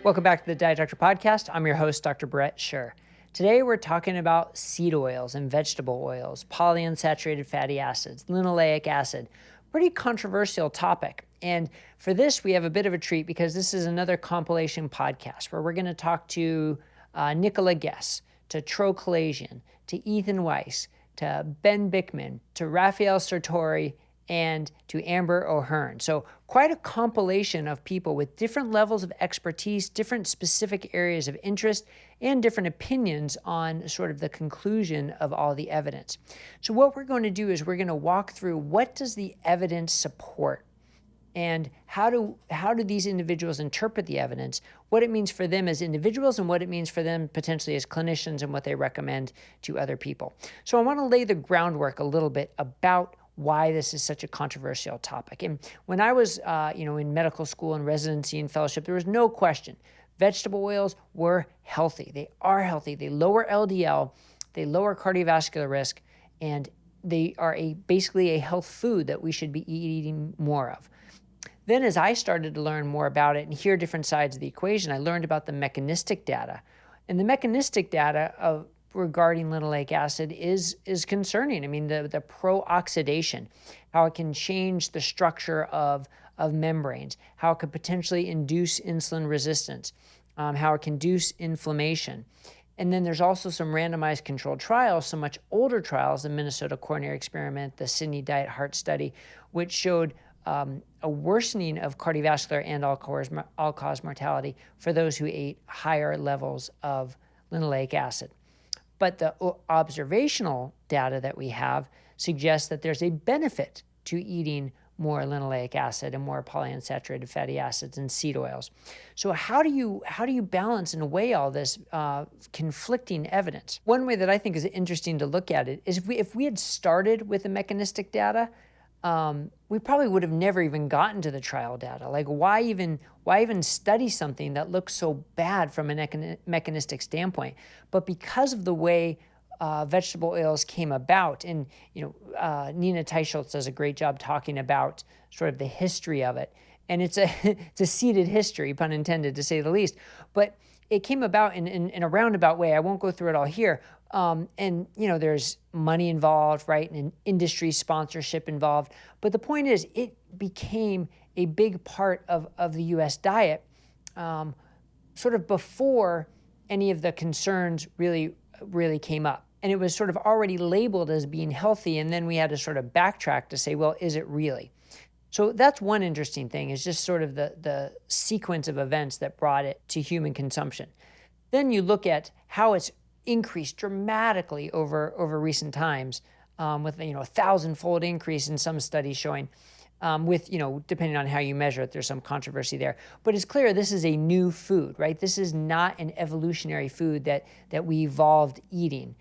Welcome back to the Diet Doctor Podcast. I'm your host, Dr. Brett Scher. Today we're talking about seed oils and vegetable oils, polyunsaturated fatty acids, linoleic acid. Pretty controversial topic. And for this, we have a bit of a treat because this is another compilation podcast where we're going to talk to Nicola Guess, to Tro Kalayjian, to Ethan Weiss, to Ben Bikman, to Raphael Sirtoli, and to Amber O'Hearn. So quite a compilation of people with different levels of expertise, different specific areas of interest, and different opinions on sort of the conclusion of all the evidence. So what we're going to do is we're going to walk through what does the evidence support and how do these individuals interpret the evidence, what it means for them as individuals and what it means for them potentially as clinicians and what they recommend to other people. So I want to lay the groundwork a little bit about why this is such a controversial topic. And when I was in medical school and residency and fellowship, there was no question. Vegetable oils were healthy. They are healthy. They lower LDL, they lower cardiovascular risk, and they are basically a health food that we should be eating more of. Then as I started to learn more about it and hear different sides of the equation, I learned about the mechanistic data. And the mechanistic data regarding linoleic acid is concerning. I mean, the pro-oxidation, how it can change the structure of membranes, how it could potentially induce insulin resistance, how it can induce inflammation. And then there's also some randomized controlled trials, some much older trials, the Minnesota Coronary Experiment, the Sydney Diet Heart Study, which showed a worsening of cardiovascular and all-cause mortality for those who ate higher levels of linoleic acid. But the observational data that we have suggests that there's a benefit to eating more linoleic acid and more polyunsaturated fatty acids and seed oils. So how do you balance and weigh all this conflicting evidence? One way that I think is interesting to look at it is if we had started with the mechanistic data, we probably would have never even gotten to the trial data. Like why even study something that looks so bad from a mechanistic standpoint? But because of the way vegetable oils came about, and Nina Teicholz does a great job talking about sort of the history of it, and it's a seeded history, pun intended, to say the least. But it came about in a roundabout way. I won't go through it all here. And there's money involved, right? And industry sponsorship involved. But the point is, it became a big part of the U.S. diet sort of before any of the concerns really came up. And it was sort of already labeled as being healthy. And then we had to sort of backtrack to say, well, is it really? So that's one interesting thing, is just sort of the sequence of events that brought it to human consumption. Then you look at how it's increased dramatically over recent times, with 1,000-fold increase in some studies showing, with depending on how you measure it, there's some controversy there. But it's clear this is a new food, right? This is not an evolutionary food that we evolved eating.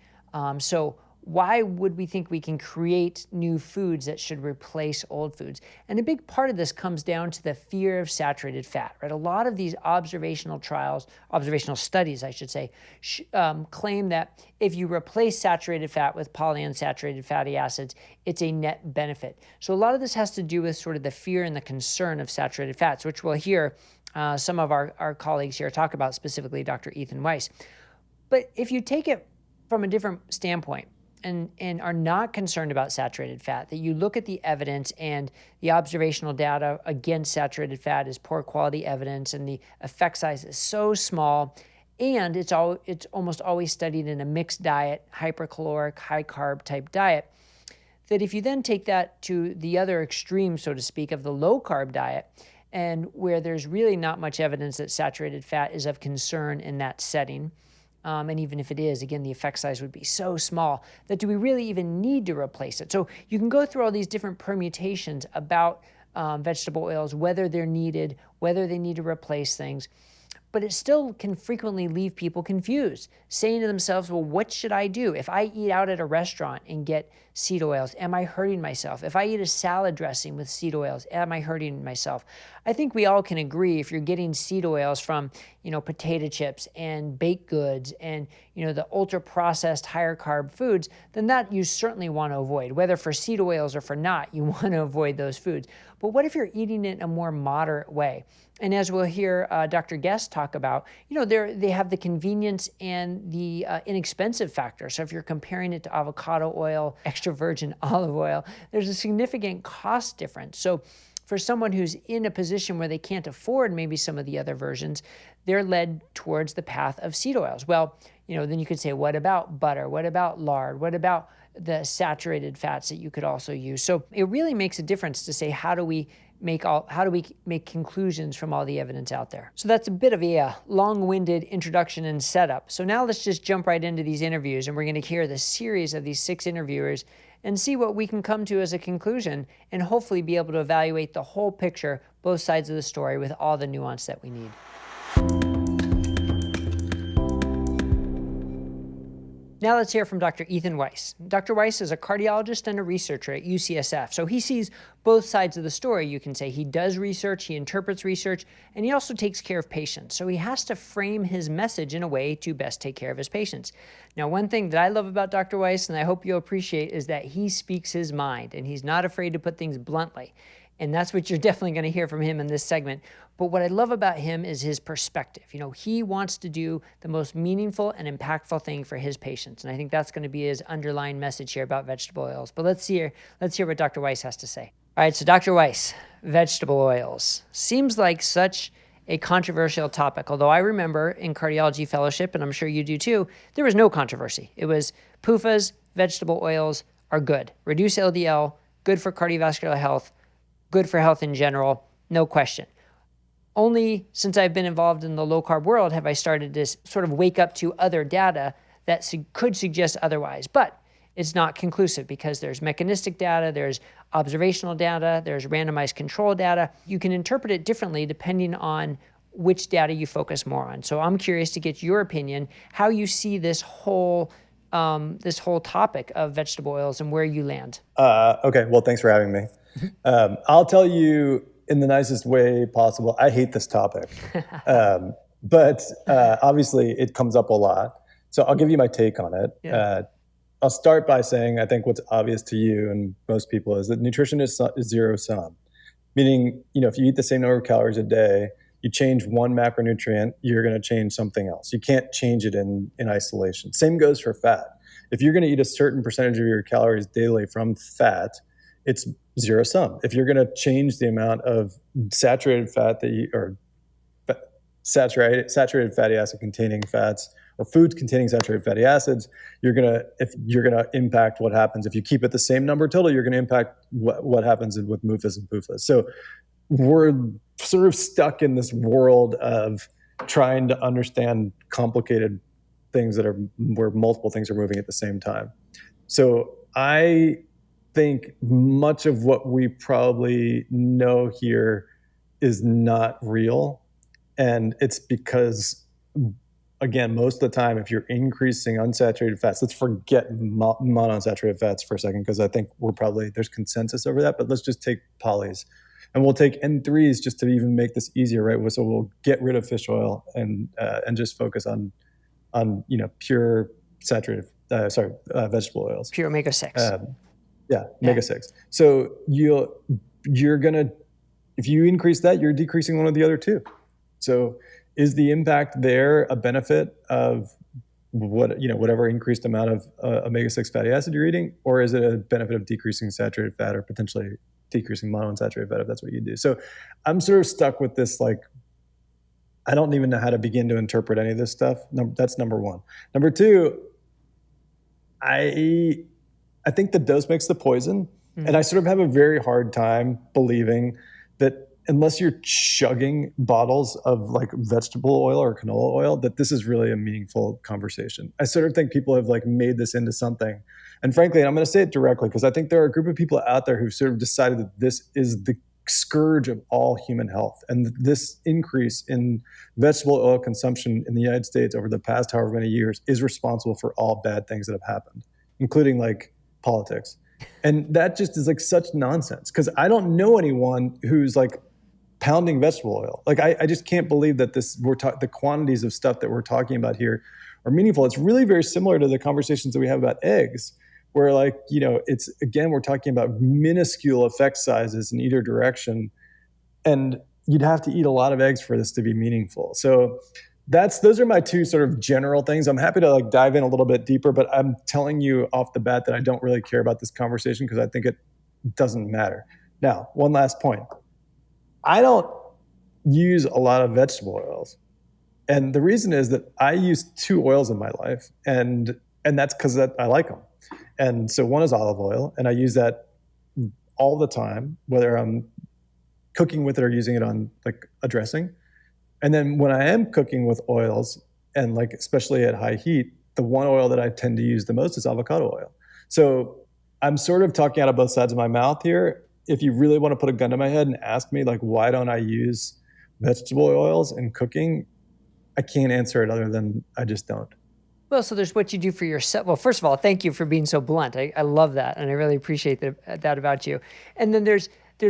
So why would we think we can create new foods that should replace old foods? And a big part of this comes down to the fear of saturated fat, right? A lot of these observational studies, I should say, claim that if you replace saturated fat with polyunsaturated fatty acids, it's a net benefit. So a lot of this has to do with sort of the fear and the concern of saturated fats, which we'll hear some of our colleagues here talk about, specifically Dr. Ethan Weiss. But if you take it from a different standpoint, and are not concerned about saturated fat, that you look at the evidence and the observational data against saturated fat is poor quality evidence and the effect size is so small, and it's almost always studied in a mixed diet, hypercaloric, high carb type diet, that if you then take that to the other extreme, so to speak, of the low carb diet, and where there's really not much evidence that saturated fat is of concern in that setting, and even if it is, again, the effect size would be so small that do we really even need to replace it? So you can go through all these different permutations about vegetable oils, whether they're needed, whether they need to replace things. But it still can frequently leave people confused, saying to themselves, well, what should I do? If I eat out at a restaurant and get seed oils, am I hurting myself? If I eat a salad dressing with seed oils, am I hurting myself? I think we all can agree if you're getting seed oils from, potato chips and baked goods and, the ultra-processed higher carb foods, then that you certainly want to avoid. Whether for seed oils or for not, you want to avoid those foods. But what if you're eating it in a more moderate way? And as we'll hear Dr. Guess talk about, they have the convenience and the inexpensive factor. So if you're comparing it to avocado oil, extra virgin olive oil, there's a significant cost difference. So for someone who's in a position where they can't afford maybe some of the other versions, they're led towards the path of seed oils. Well, then you could say, what about butter? What about lard? What about the saturated fats that you could also use? So it really makes a difference to say, how do we make conclusions from all the evidence out there? So that's a bit of a long-winded introduction and setup. So now let's just jump right into these interviews, and we're going to hear the series of these 6 interviewers and see what we can come to as a conclusion, and hopefully be able to evaluate the whole picture, both sides of the story, with all the nuance that we need. Now let's hear from Dr. Ethan Weiss. Dr. Weiss is a cardiologist and a researcher at UCSF, so he sees both sides of the story, you can say. He does research, he interprets research, and he also takes care of patients. So he has to frame his message in a way to best take care of his patients. Now, one thing that I love about Dr. Weiss, and I hope you'll appreciate, is that he speaks his mind, and he's not afraid to put things bluntly. And that's what you're definitely going to hear from him in this segment. But what I love about him is his perspective. He wants to do the most meaningful and impactful thing for his patients. And I think that's going to be his underlying message here about vegetable oils. But let's hear what Dr. Weiss has to say. All right, so Dr. Weiss, vegetable oils. Seems like such a controversial topic. Although I remember in cardiology fellowship, and I'm sure you do too, there was no controversy. It was PUFAs, vegetable oils are good. Reduce LDL, good for cardiovascular health, good for health in general, no question. Only since I've been involved in the low-carb world have I started to sort of wake up to other data that could suggest otherwise. But it's not conclusive because there's mechanistic data, there's observational data, there's randomized control data. You can interpret it differently depending on which data you focus more on. So I'm curious to get your opinion, how you see this whole topic of vegetable oils and where you land. Okay, well, thanks for having me. I'll tell you in the nicest way possible, I hate this topic. But obviously it comes up a lot. So I'll give you my take on it. Yeah. I'll start by saying I think what's obvious to you and most people is that nutrition is zero sum. Meaning, if you eat the same number of calories a day, you change one macronutrient, you're going to change something else. You can't change it in isolation. Same goes for fat. If you're going to eat a certain percentage of your calories daily from fat, it's zero sum. If you're going to change the amount of saturated fat saturated fatty acid containing fats or foods containing saturated fatty acids, you're going to impact what happens. If you keep it the same number total, you're going to impact what happens with MUFAs and PUFAs. So we're sort of stuck in this world of trying to understand complicated things where multiple things are moving at the same time. So I think much of what we probably know here is not real. And it's because, again, most of the time, if you're increasing unsaturated fats, let's forget monounsaturated fats for a second, because I think there's consensus over that, but let's just take polys. And we'll take N3s just to even make this easier, right? So we'll get rid of fish oil and just focus on pure saturated, vegetable oils. Pure omega-6. Omega-6. So you're gonna, if you increase that, you're decreasing one of the other two. So is the impact there a benefit of whatever increased amount of omega-6 fatty acid you're eating, or is it a benefit of decreasing saturated fat or potentially decreasing monounsaturated fat if that's what you do? So I'm sort of stuck with this, I don't even know how to begin to interpret any of this stuff. That's number one. Number two, I think the dose makes the poison. Mm-hmm. And I sort of have a very hard time believing that unless you're chugging bottles of vegetable oil or canola oil, that this is really a meaningful conversation. I sort of think people have made this into something. And frankly, and I'm going to say it directly, because I think there are a group of people out there who've sort of decided that this is the scourge of all human health. And this increase in vegetable oil consumption in the United States over the past however many years is responsible for all bad things that have happened, including politics. And that just is such nonsense, because I don't know anyone who's pounding vegetable oil. I just can't believe that the quantities of stuff that we're talking about here are meaningful. It's really very similar to the conversations that we have about eggs, where like, it's, again, we're talking about minuscule effect sizes in either direction. And you'd have to eat a lot of eggs for this to be meaningful. So those are my two sort of general things. I'm happy to like dive in a little bit deeper, but I'm telling you off the bat that I don't really care about this conversation because I think it doesn't matter. Now, one last point. I don't use a lot of vegetable oils. And the reason is that I use two oils in my life, and that's because I like them. And so one is olive oil, and I use that all the time, whether I'm cooking with it or using it on like a dressing. And then when I am cooking with oils, and like especially at high heat, the one oil that I tend to use the most is avocado oil. So I'm sort of talking out of both sides of my mouth here. If you really want to put a gun to my head and ask me like, why don't I use vegetable oils in cooking? I can't answer it other than I just don't. Well, so there's what you do for yourself. Well, first of all, thank you for being so blunt. I love that, and I really appreciate that about you. And then there's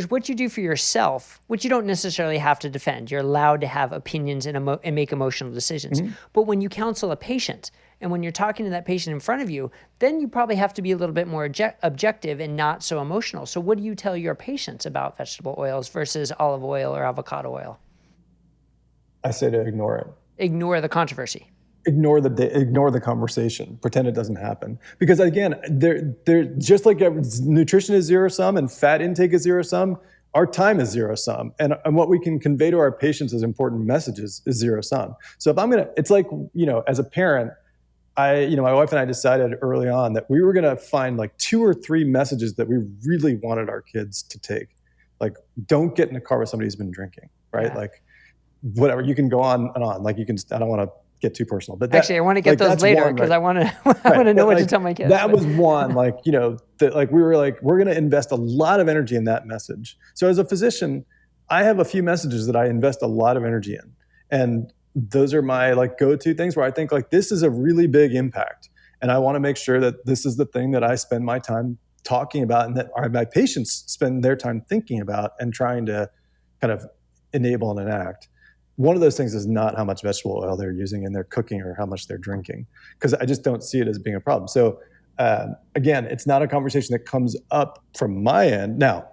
what you do for yourself, which you don't necessarily have to defend. You're allowed to have opinions and make emotional decisions. Mm-hmm. But when you counsel a patient, and when you're talking to that patient in front of you, then you probably have to be a little bit more objective and not so emotional. So what do you tell your patients about vegetable oils versus olive oil or avocado oil? I say to ignore it. Ignore the controversy. Ignore the conversation. Pretend it doesn't happen. Because again, they're just like nutrition is zero sum and fat intake is zero sum. Our time is zero sum, and what we can convey to our patients as important messages is zero sum. So if it's like, as a parent, my wife and I decided early on that we were going to find like 2 or 3 messages that we really wanted our kids to take. Like, don't get in a car with somebody who's been drinking, right? Yeah. Like, whatever, you can go on and on. Like, I don't want to get too personal, but actually I want to get those later because I want to know what to tell my kids. That was one, that we were like, we're going to invest a lot of energy in that message. So as a physician, I have a few messages that I invest a lot of energy in. And those are my like go-to things where I think like this is a really big impact. And I want to make sure that this is the thing that I spend my time talking about and that my patients spend their time thinking about and trying to kind of enable and enact. One of those things is not how much vegetable oil they're using in their cooking or how much they're drinking, because I just don't see it as being a problem. So again, it's not a conversation that comes up from my end. Now,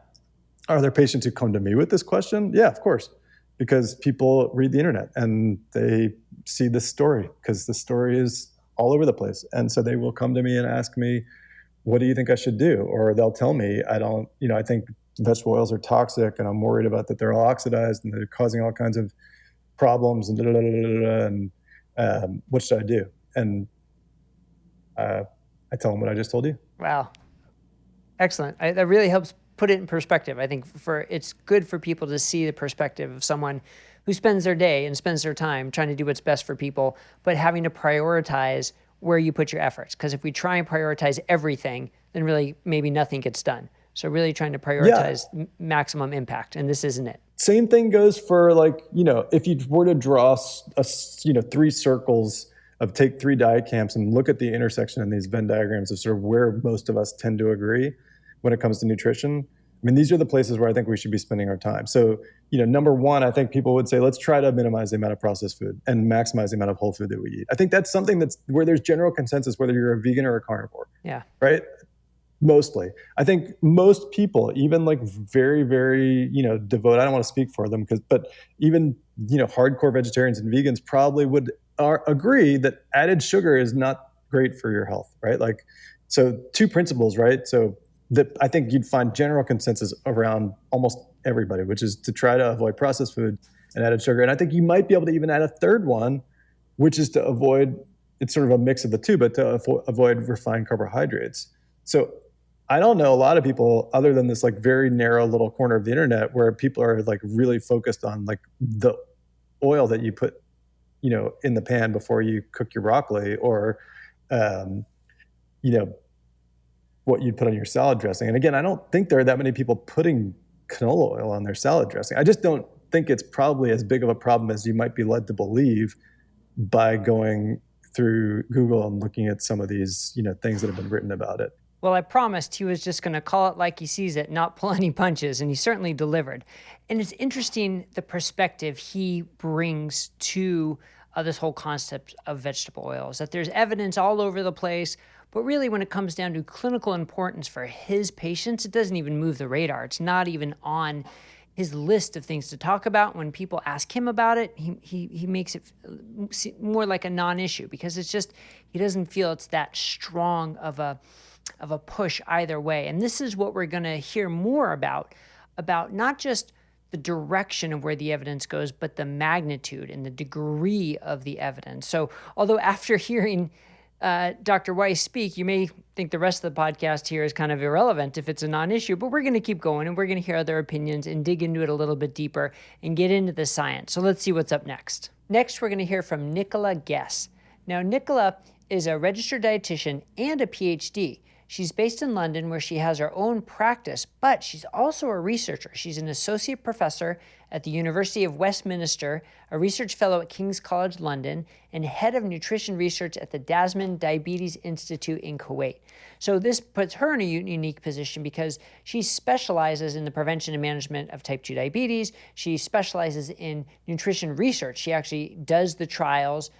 are there patients who come to me with this question? Yeah, of course, because people read the internet and they see this story because the story is all over the place. And so they will come to me and ask me, what do you think I should do? Or they'll tell me, I think vegetable oils are toxic and I'm worried about that they're all oxidized and they're causing all kinds of problems and what should I do? And I tell them what I just told you. Wow. Excellent. That really helps put it in perspective. I think it's good for people to see the perspective of someone who spends their day and spends their time trying to do what's best for people, but having to prioritize where you put your efforts. Because if we try and prioritize everything, then really maybe nothing gets done. So really trying to prioritize maximum impact, and this isn't it. Same thing goes for if you were to draw 3 circles take 3 diet camps and look at the intersection in these Venn diagrams of sort of where most of us tend to agree when it comes to nutrition. I mean, these are the places where I think we should be spending our time. So, number one, I think people would say, let's try to minimize the amount of processed food and maximize the amount of whole food that we eat. I think that's something that's where there's general consensus, whether you're a vegan or a carnivore. Yeah. Right? Mostly. I think most people, even like very, very, devout, I don't want to speak for them but even, hardcore vegetarians and vegans probably would agree that added sugar is not great for your health, right? Like, so 2 principles, right? So that I think you'd find general consensus around almost everybody, which is to try to avoid processed food and added sugar. And I think you might be able to even add a third one, which is to avoid, it's sort of a mix of the 2, but to avoid refined carbohydrates. So I don't know a lot of people other than this like very narrow little corner of the internet where people are like really focused on like the oil that you put, in the pan before you cook your broccoli or, what you'd put on your salad dressing. And again, I don't think there are that many people putting canola oil on their salad dressing. I just don't think it's probably as big of a problem as you might be led to believe by going through Google and looking at some of these, things that have been written about it. Well, I promised he was just going to call it like he sees it, not pull any punches, and he certainly delivered. And it's interesting the perspective he brings to this whole concept of vegetable oils, that there's evidence all over the place, But really, when it comes down to clinical importance for his patients, it doesn't even move the radar. It's not even on his list of things to talk about. When people ask him about it, he makes it more like a non-issue, because it's just, he doesn't feel it's that strong of a push either way. And this is what we're going to hear more about not just the direction of where the evidence goes, but the magnitude and the degree of the evidence. So although after hearing Dr. Weiss speak, you may think the rest of the podcast here is kind of irrelevant if it's a non-issue, but we're going to keep going and we're going to hear other opinions and dig into it a little bit deeper and get into the science. So let's see what's up next. Next, we're going to hear from Nicola Guess. Now, Nicola is a registered dietitian and a PhD. She's based in London, where she has her own practice, but she's also a researcher. She's an associate professor at the University of Westminster, a research fellow at King's College London, and head of nutrition research at the Dasman Diabetes Institute in Kuwait. So this puts her in a unique position because she specializes in the prevention and management of type 2 diabetes. She specializes in nutrition research. She actually does the trials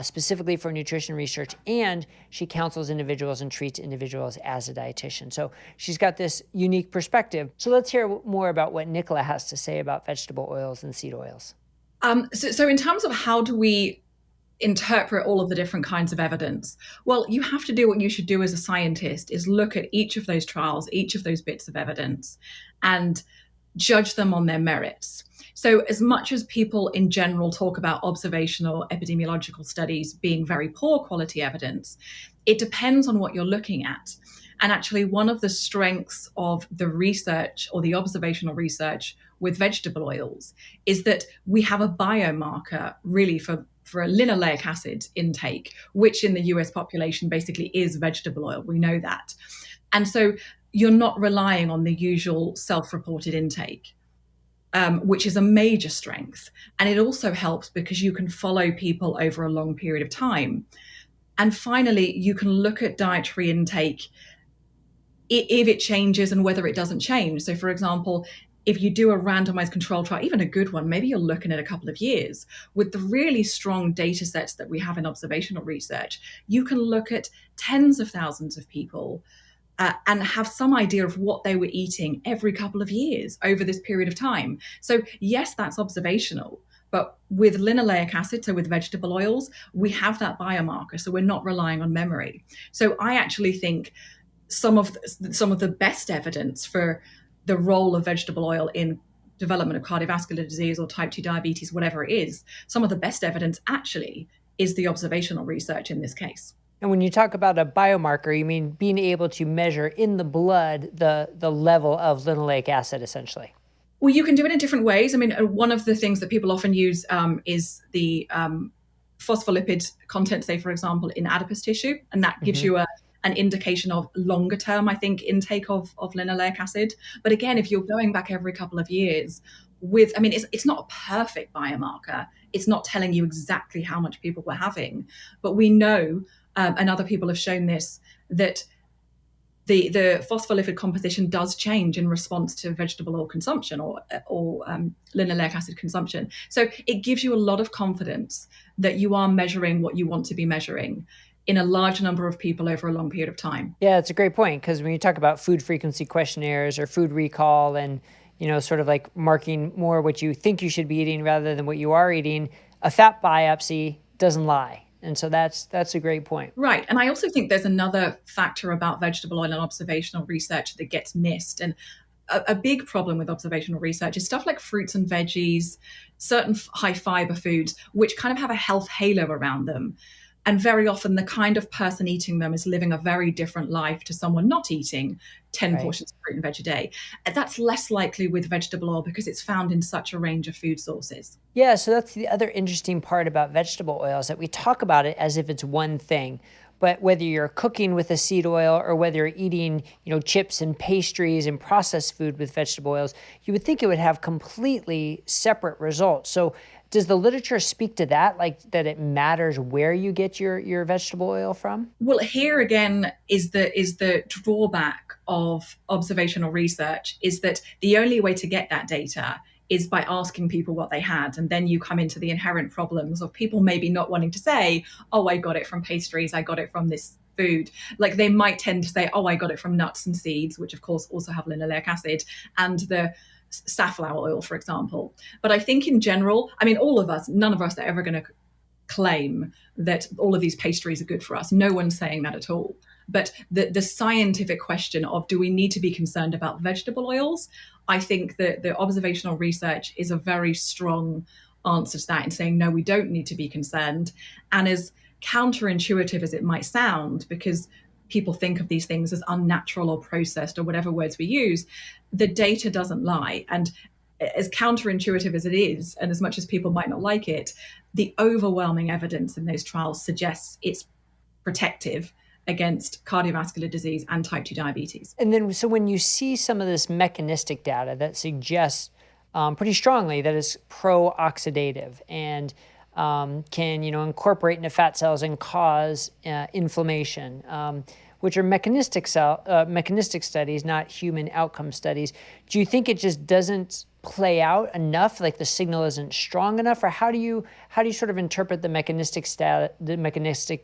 specifically for nutrition research, and she counsels individuals and treats individuals as a dietitian. So she's got this unique perspective. So let's hear more about what Nicola has to say about vegetable oils and seed oils. So in terms of how do we interpret all of the different kinds of evidence, well, you have to do what you should do as a scientist, is look at each of those trials, each of those bits of evidence, and judge them on their merits. So as much as people in general talk about observational epidemiological studies being very poor quality evidence, it depends on what you're looking at. And actually, one of the strengths of the research or the observational research with vegetable oils is that we have a biomarker really for a linoleic acid intake, which in the US population basically is vegetable oil. We know that. And so you're not relying on the usual self-reported intake. Which is a major strength. And it also helps because you can follow people over a long period of time. And finally, you can look at dietary intake if it changes and whether it doesn't change. So for example, if you do a randomized control trial, even a good one, maybe you're looking at a couple of years. With the really strong data sets that we have in observational research, you can look at tens of thousands of people and have some idea of what they were eating every couple of years over this period of time. So yes, that's observational, but with linoleic acid, so with vegetable oils, we have that biomarker, so we're not relying on memory. So I actually think some of the best evidence for the role of vegetable oil in development of cardiovascular disease or type 2 diabetes, whatever it is, some of the best evidence actually is the observational research in this case. And when you talk about a biomarker, you mean being able to measure in the blood the level of linoleic acid, essentially? Well, you can do it in different ways. I mean, one of the things that people often use is the phospholipid content, say, for example, in adipose tissue. And that gives you an indication of longer term, I think, intake of linoleic acid. But again, if you're going back every couple of years it's not a perfect biomarker. It's not telling you exactly how much people were having. But we know, and other people have shown this, that the phospholipid composition does change in response to vegetable oil consumption or linoleic acid consumption. So it gives you a lot of confidence that you are measuring what you want to be measuring in a large number of people over a long period of time. Yeah, it's a great point, because when you talk about food frequency questionnaires or food recall and, sort of like marking more what you think you should be eating rather than what you are eating, a fat biopsy doesn't lie. And so that's a great point. Right. And I also think there's another factor about vegetable oil and observational research that gets missed. And a big problem with observational research is stuff like fruits and veggies, certain high fiber foods, which kind of have a health halo around them. And very often the kind of person eating them is living a very different life to someone not eating 10 portions of fruit and veg a day. And that's less likely with vegetable oil because it's found in such a range of food sources. Yeah, so that's the other interesting part about vegetable oils, that we talk about it as if it's one thing. But whether you're cooking with a seed oil or whether you're eating, chips and pastries and processed food with vegetable oils, you would think it would have completely separate results. So does the literature speak to that, like that it matters where you get your vegetable oil from? Well, here again is the drawback of observational research, is that the only way to get that data is by asking people what they had. And then you come into the inherent problems of people maybe not wanting to say, oh, I got it from pastries, I got it from this food. Like they might tend to say, oh, I got it from nuts and seeds, which of course also have linoleic acid, and the safflower oil, for example. But I think in general, I mean, all of us, none of us are ever going to claim that all of these pastries are good for us. No one's saying that at all. But the scientific question of do we need to be concerned about vegetable oils, I think that the observational research is a very strong answer to that in saying, no, we don't need to be concerned. And as counterintuitive as it might sound, because people think of these things as unnatural or processed or whatever words we use, the data doesn't lie. And as counterintuitive as it is, and as much as people might not like it, the overwhelming evidence in those trials suggests it's protective against cardiovascular disease and type 2 diabetes. And then, so when you see some of this mechanistic data that suggests pretty strongly that it's pro-oxidative and can, incorporate into fat cells and cause inflammation, which are mechanistic studies, not human outcome studies. Do you think it just doesn't play out enough? Like the signal isn't strong enough, or how do you sort of interpret the mechanistic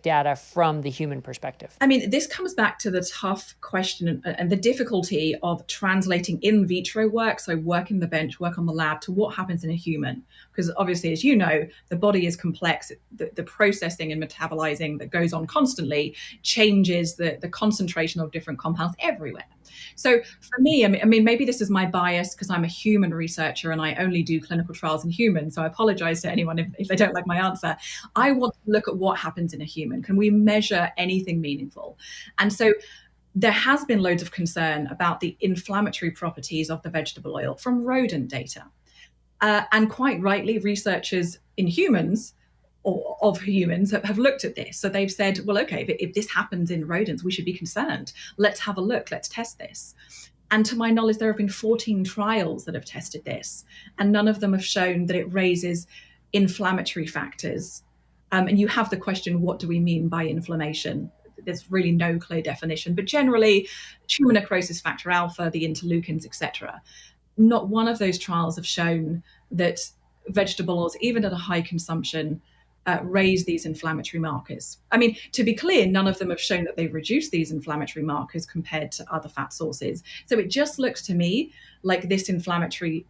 data from the human perspective? I mean, this comes back to the tough question and the difficulty of translating in vitro work, so work in the bench, work on the lab, to what happens in a human. Because obviously, as you know, the body is complex. The processing and metabolizing that goes on constantly changes the concentration of different compounds everywhere. So for me, I mean, maybe this is my bias because I'm a human researcher and I only do clinical trials in humans. So I apologize to anyone if they don't like my answer. I want to look at what happens in a human. Can we measure anything meaningful? And so there has been loads of concern about the inflammatory properties of the vegetable oil from rodent data. And quite rightly, researchers in humans or of humans have looked at this. So they've said, well, okay, if this happens in rodents, we should be concerned. Let's have a look. Let's test this. And to my knowledge, there have been 14 trials that have tested this, and none of them have shown that it raises inflammatory factors. And you have the question, what do we mean by inflammation? There's really no clear definition, but generally, tumor necrosis factor alpha, the interleukins, etc. Not one of those trials have shown that vegetable oils, even at a high consumption, raise these inflammatory markers. I mean, to be clear, none of them have shown that they've reduced these inflammatory markers compared to other fat sources. So it just looks to me like this inflammatory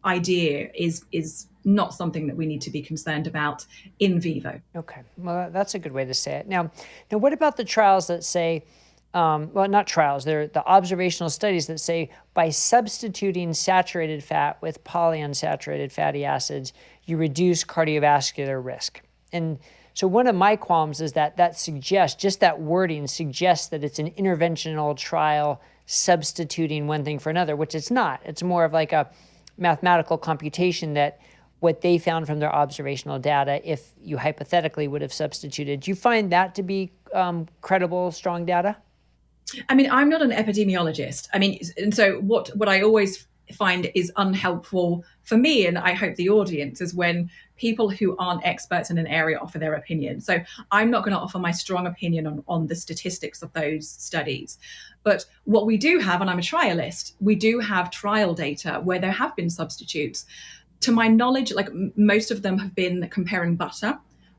idea is not something that we need to be concerned about in vivo. Okay, well, that's a good way to say it. Now what about the trials that say, well, not trials, they're the observational studies that say by substituting saturated fat with polyunsaturated fatty acids, you reduce cardiovascular risk. And so one of my qualms is that suggests, just that wording suggests that it's an interventional trial substituting one thing for another, which it's not. It's more of like a mathematical computation that what they found from their observational data, if you hypothetically would have substituted. Do you find that to be credible, strong data? I mean, I'm not an epidemiologist. I mean, and so what I always find is unhelpful for me, and I hope the audience, is when people who aren't experts in an area offer their opinion. So I'm not going to offer my strong opinion on the statistics of those studies. But what we do have, and I'm a trialist, we do have trial data where there have been substitutes. To my knowledge, like most of them have been comparing butter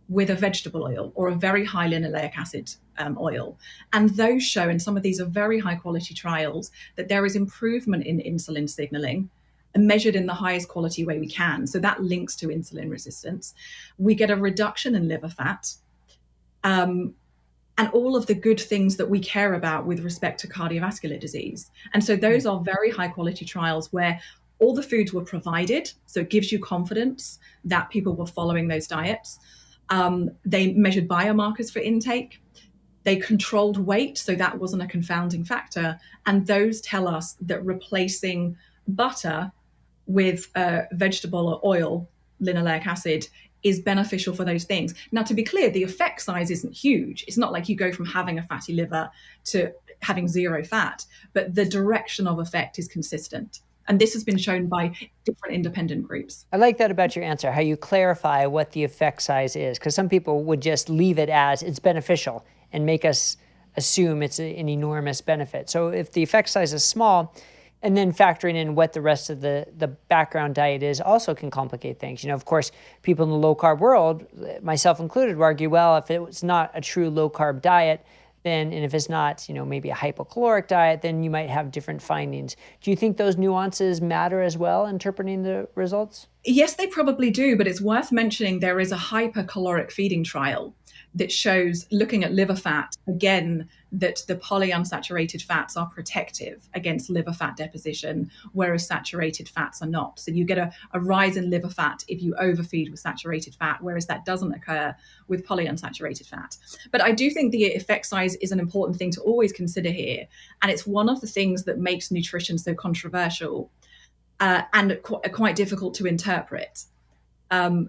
with a vegetable oil or a very high linoleic acid oil. And those show, and some of these are very high quality trials, that there is improvement in insulin signaling measured in the highest quality way we can. So that links to insulin resistance. We get a reduction in liver fat, and all of the good things that we care about with respect to cardiovascular disease. And so those are very high quality trials where all the foods were provided. So it gives you confidence that people were following those diets. They measured biomarkers for intake. They controlled weight, so that wasn't a confounding factor. And those tell us that replacing butter with vegetable oil, linoleic acid, is beneficial for those things. Now, to be clear, the effect size isn't huge. It's not like you go from having a fatty liver to having zero fat, but the direction of effect is consistent. And this has been shown by different independent groups. I like that about your answer, how you clarify what the effect size is, because some people would just leave it as it's beneficial and make us assume it's an enormous benefit. So if the effect size is small, and then factoring in what the rest of the background diet is also can complicate things. Of course, people in the low-carb world, myself included, would argue, well, if it was not a true low-carb diet, then, and if it's not, maybe a hypocaloric diet, then you might have different findings. Do you think those nuances matter as well, interpreting the results? Yes, they probably do, but it's worth mentioning there is a hypercaloric feeding trial that shows, looking at liver fat, again, that the polyunsaturated fats are protective against liver fat deposition, whereas saturated fats are not. So you get a rise in liver fat if you overfeed with saturated fat, whereas that doesn't occur with polyunsaturated fat. But I do think the effect size is an important thing to always consider here. And it's one of the things that makes nutrition so controversial. And quite difficult to interpret,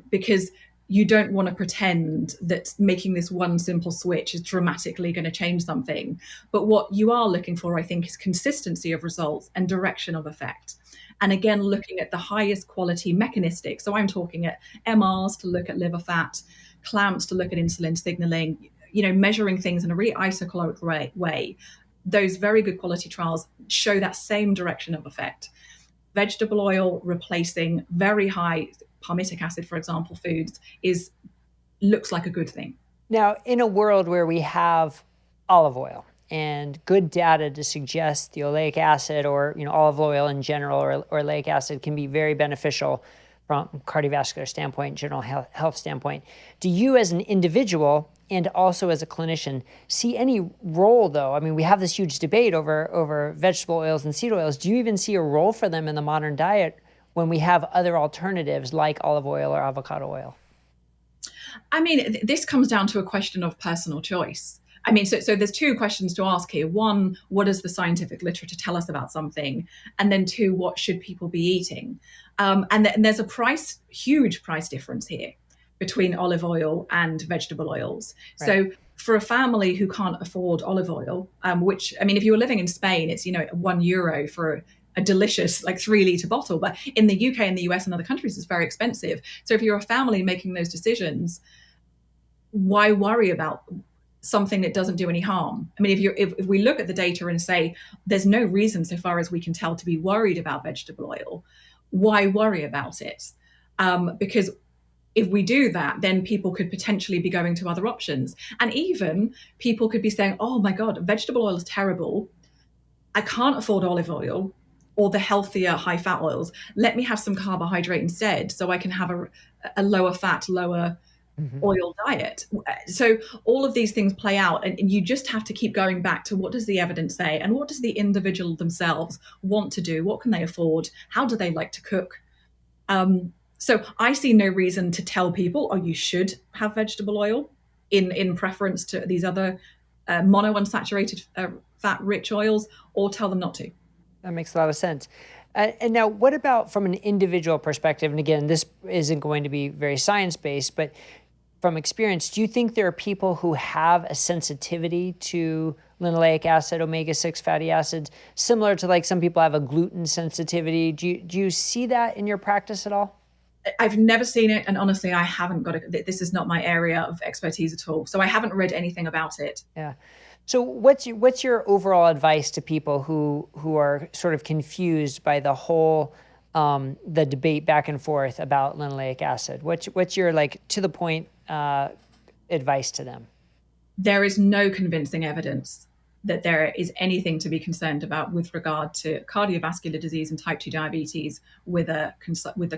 because you don't want to pretend that making this one simple switch is dramatically going to change something. But what you are looking for, I think, is consistency of results and direction of effect. And again, looking at the highest quality mechanistic. So I'm talking at MRs to look at liver fat, clamps to look at insulin signaling, measuring things in a really isocaloric way. Those very good quality trials show that same direction of effect. Vegetable oil replacing very high palmitic acid, for example, foods looks like a good thing. Now, in a world where we have olive oil and good data to suggest the oleic acid or olive oil in general or oleic acid can be very beneficial from cardiovascular standpoint, general health standpoint, do you as an individual and also as a clinician see any role, though? I mean, we have this huge debate over vegetable oils and seed oils. Do you even see a role for them in the modern diet when we have other alternatives like olive oil or avocado oil? I mean, this comes down to a question of personal choice. I mean, so there's two questions to ask here. One, what does the scientific literature tell us about something? And then two, what should people be eating? And there's a huge price difference here between olive oil and vegetable oils. Right. So for a family who can't afford olive oil, which, I mean, if you were living in Spain, it's, €1 for a delicious 3-liter bottle. But in the UK and the US and other countries, it's very expensive. So if you're a family making those decisions, why worry about something that doesn't do any harm? I mean, if we look at the data and say there's no reason so far as we can tell to be worried about vegetable oil, why worry about it? Because if we do that, then people could potentially be going to other options. And even people could be saying, oh my God, vegetable oil is terrible. I can't afford olive oil or the healthier high fat oils. Let me have some carbohydrate instead so I can have a lower fat, lower oil diet. So all of these things play out, and you just have to keep going back to what does the evidence say and what does the individual themselves want to do? What can they afford? How do they like to cook? So I see no reason to tell people, oh, you should have vegetable oil in preference to these other monounsaturated fat-rich oils, or tell them not to. That makes a lot of sense. And now what about from an individual perspective? And again, this isn't going to be very science-based, but from experience, do you think there are people who have a sensitivity to linoleic acid, omega-6 fatty acids, similar to some people have a gluten sensitivity? Do you see that in your practice at all? I've never seen it, and honestly, I haven't this is not my area of expertise at all. So I haven't read anything about it. Yeah. So what's your overall advice to people who are sort of confused by the whole the debate back and forth about linoleic acid? What's your to the point advice to them? There is no convincing evidence that there is anything to be concerned about with regard to cardiovascular disease and type 2 diabetes with the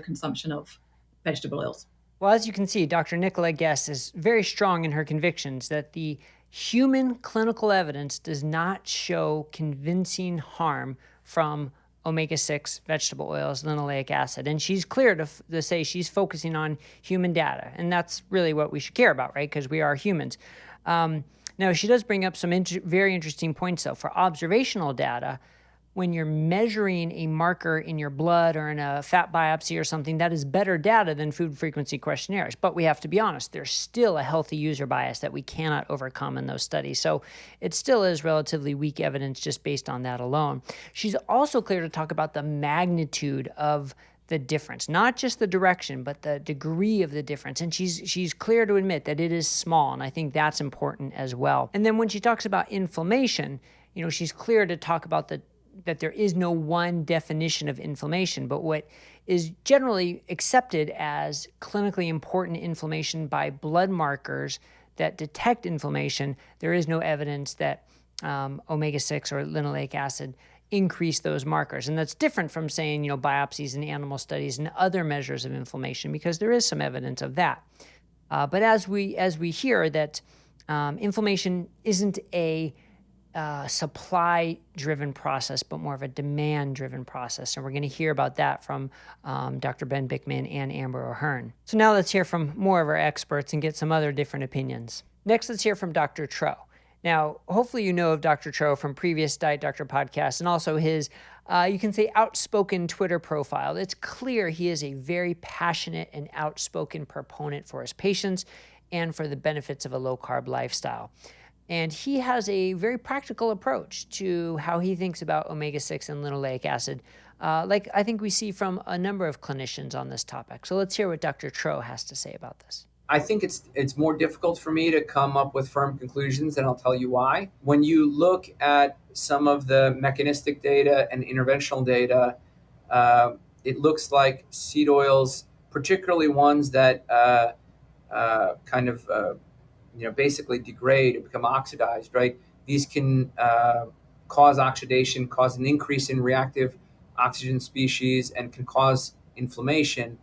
consumption of vegetable oils. Well, as you can see, Dr. Nicola Guess is very strong in her convictions that the human clinical evidence does not show convincing harm from omega-6 vegetable oils, linoleic acid. And she's clear to say she's focusing on human data. And that's really what we should care about, right? Because we are humans. Now, she does bring up some very interesting points, though. For observational data, when you're measuring a marker in your blood or in a fat biopsy or something, that is better data than food frequency questionnaires. But we have to be honest, there's still a healthy user bias that we cannot overcome in those studies. So it still is relatively weak evidence just based on that alone. She's also clear to talk about the magnitude of the difference, not just the direction, but the degree of the difference. And she's clear to admit that it is small, and I think that's important as well. And then when she talks about inflammation, she's clear to talk about that there is no one definition of inflammation, but what is generally accepted as clinically important inflammation by blood markers that detect inflammation, there is no evidence that omega-6 or linoleic acid increase those markers. And that's different from saying, biopsies and animal studies and other measures of inflammation, because there is some evidence of that. But as we hear that inflammation isn't a supply-driven process, but more of a demand-driven process. And we're going to hear about that from Dr. Ben Bikman and Amber O'Hearn. So now let's hear from more of our experts and get some other different opinions. Next, let's hear from Dr. Tro. Now, hopefully you know of Dr. Tro from previous Diet Doctor podcasts and also his, you can say, outspoken Twitter profile. It's clear he is a very passionate and outspoken proponent for his patients and for the benefits of a low-carb lifestyle. And he has a very practical approach to how he thinks about omega-6 and linoleic acid, like I think we see from a number of clinicians on this topic. So let's hear what Dr. Tro has to say about this. I think it's more difficult for me to come up with firm conclusions, and I'll tell you why. When you look at some of the mechanistic data and interventional data, it looks like seed oils, particularly ones that basically degrade and become oxidized, right? These can cause oxidation, cause an increase in reactive oxygen species, and can cause inflammation.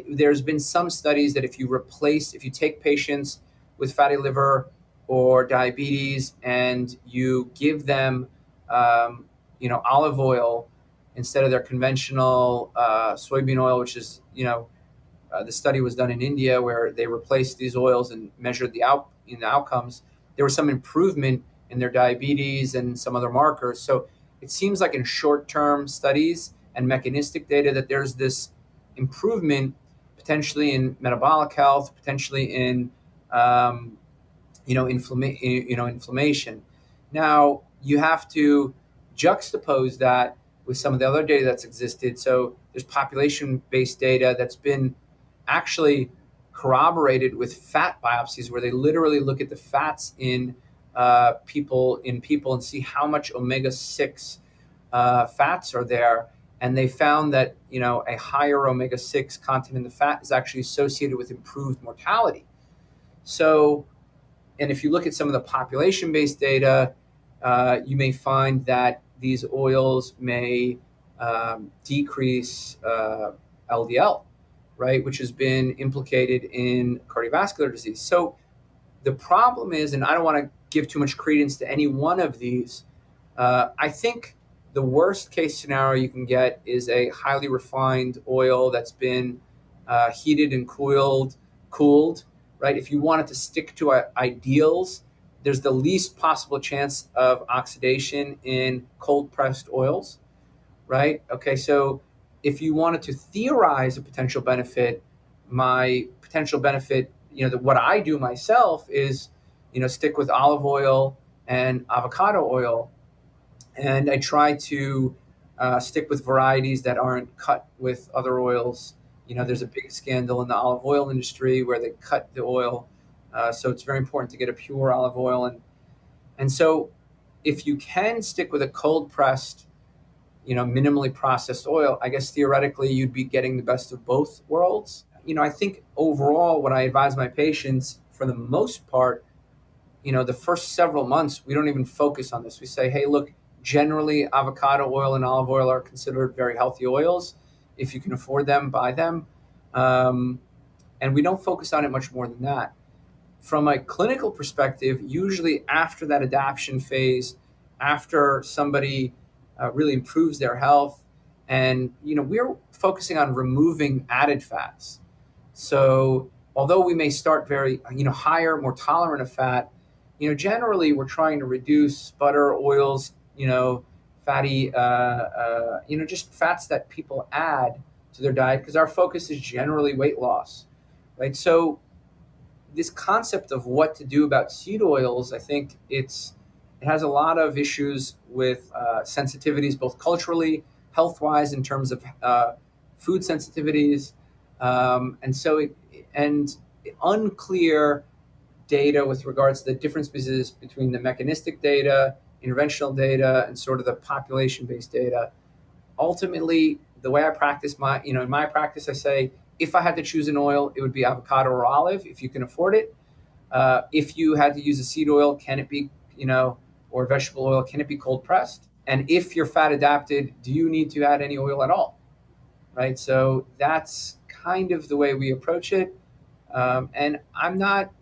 There's been some studies that if you take patients with fatty liver or diabetes and you give them, olive oil instead of their conventional soybean oil, which is, the study was done in India where they replaced these oils and measured the outcomes. There was some improvement in their diabetes and some other markers. So it seems like in short-term studies and mechanistic data that there's this improvement potentially in metabolic health, potentially in inflammation. Now you have to juxtapose that with some of the other data that's existed. So there's population-based data that's been actually corroborated with fat biopsies, where they literally look at the fats in people and see how much omega-6 fats are there. And they found that, a higher omega-6 content in the fat is actually associated with improved mortality. So, and if you look at some of the population-based data, you may find that these oils may decrease LDL, right, which has been implicated in cardiovascular disease. So the problem is, and I don't want to give too much credence to any one of these, I think the worst case scenario you can get is a highly refined oil that's been heated and cooled, right? If you wanted to stick to ideals, there's the least possible chance of oxidation in cold pressed oils, right? Okay, so if you wanted to theorize a potential benefit, my potential benefit, what I do myself is, stick with olive oil and avocado oil. And I try to stick with varieties that aren't cut with other oils. There's a big scandal in the olive oil industry where they cut the oil. So it's very important to get a pure olive oil. And so if you can stick with a cold pressed, minimally processed oil, I guess theoretically you'd be getting the best of both worlds. I think overall what I advise my patients, for the most part, the first several months, we don't even focus on this. We say, hey, look, generally avocado oil and olive oil are considered very healthy oils. If you can afford them, buy them. And we don't focus on it much more than that. From a clinical perspective, usually after that adaptation phase, after somebody really improves their health, and we're focusing on removing added fats. So although we may start very higher, more tolerant of fat, generally we're trying to reduce butter, oils, fatty, just fats that people add to their diet, because our focus is generally weight loss, right? So this concept of what to do about seed oils, I think it has a lot of issues with sensitivities, both culturally, health-wise, in terms of food sensitivities, and unclear data with regards to the differences between the mechanistic data, interventional data, and sort of the population-based data. Ultimately, the way I practice in my practice, I say, if I had to choose an oil, it would be avocado or olive, if you can afford it. If you had to use a seed oil, can it be, or vegetable oil, can it be cold pressed? And if you're fat adapted, do you need to add any oil at all? Right. So that's kind of the way we approach it. And I'm not,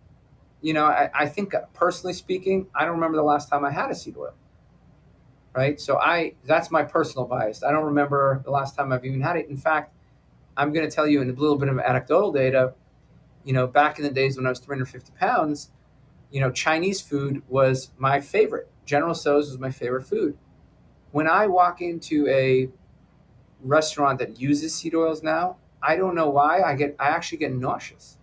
I think personally speaking, I don't remember the last time I had a seed oil. Right. So that's my personal bias. I don't remember the last time I've even had it. In fact, I'm going to tell you in a little bit of anecdotal data, back in the days when I was 350 pounds, Chinese food was my favorite. General Tso's was my favorite food. When I walk into a restaurant that uses seed oils now, I don't know why I actually get nauseous.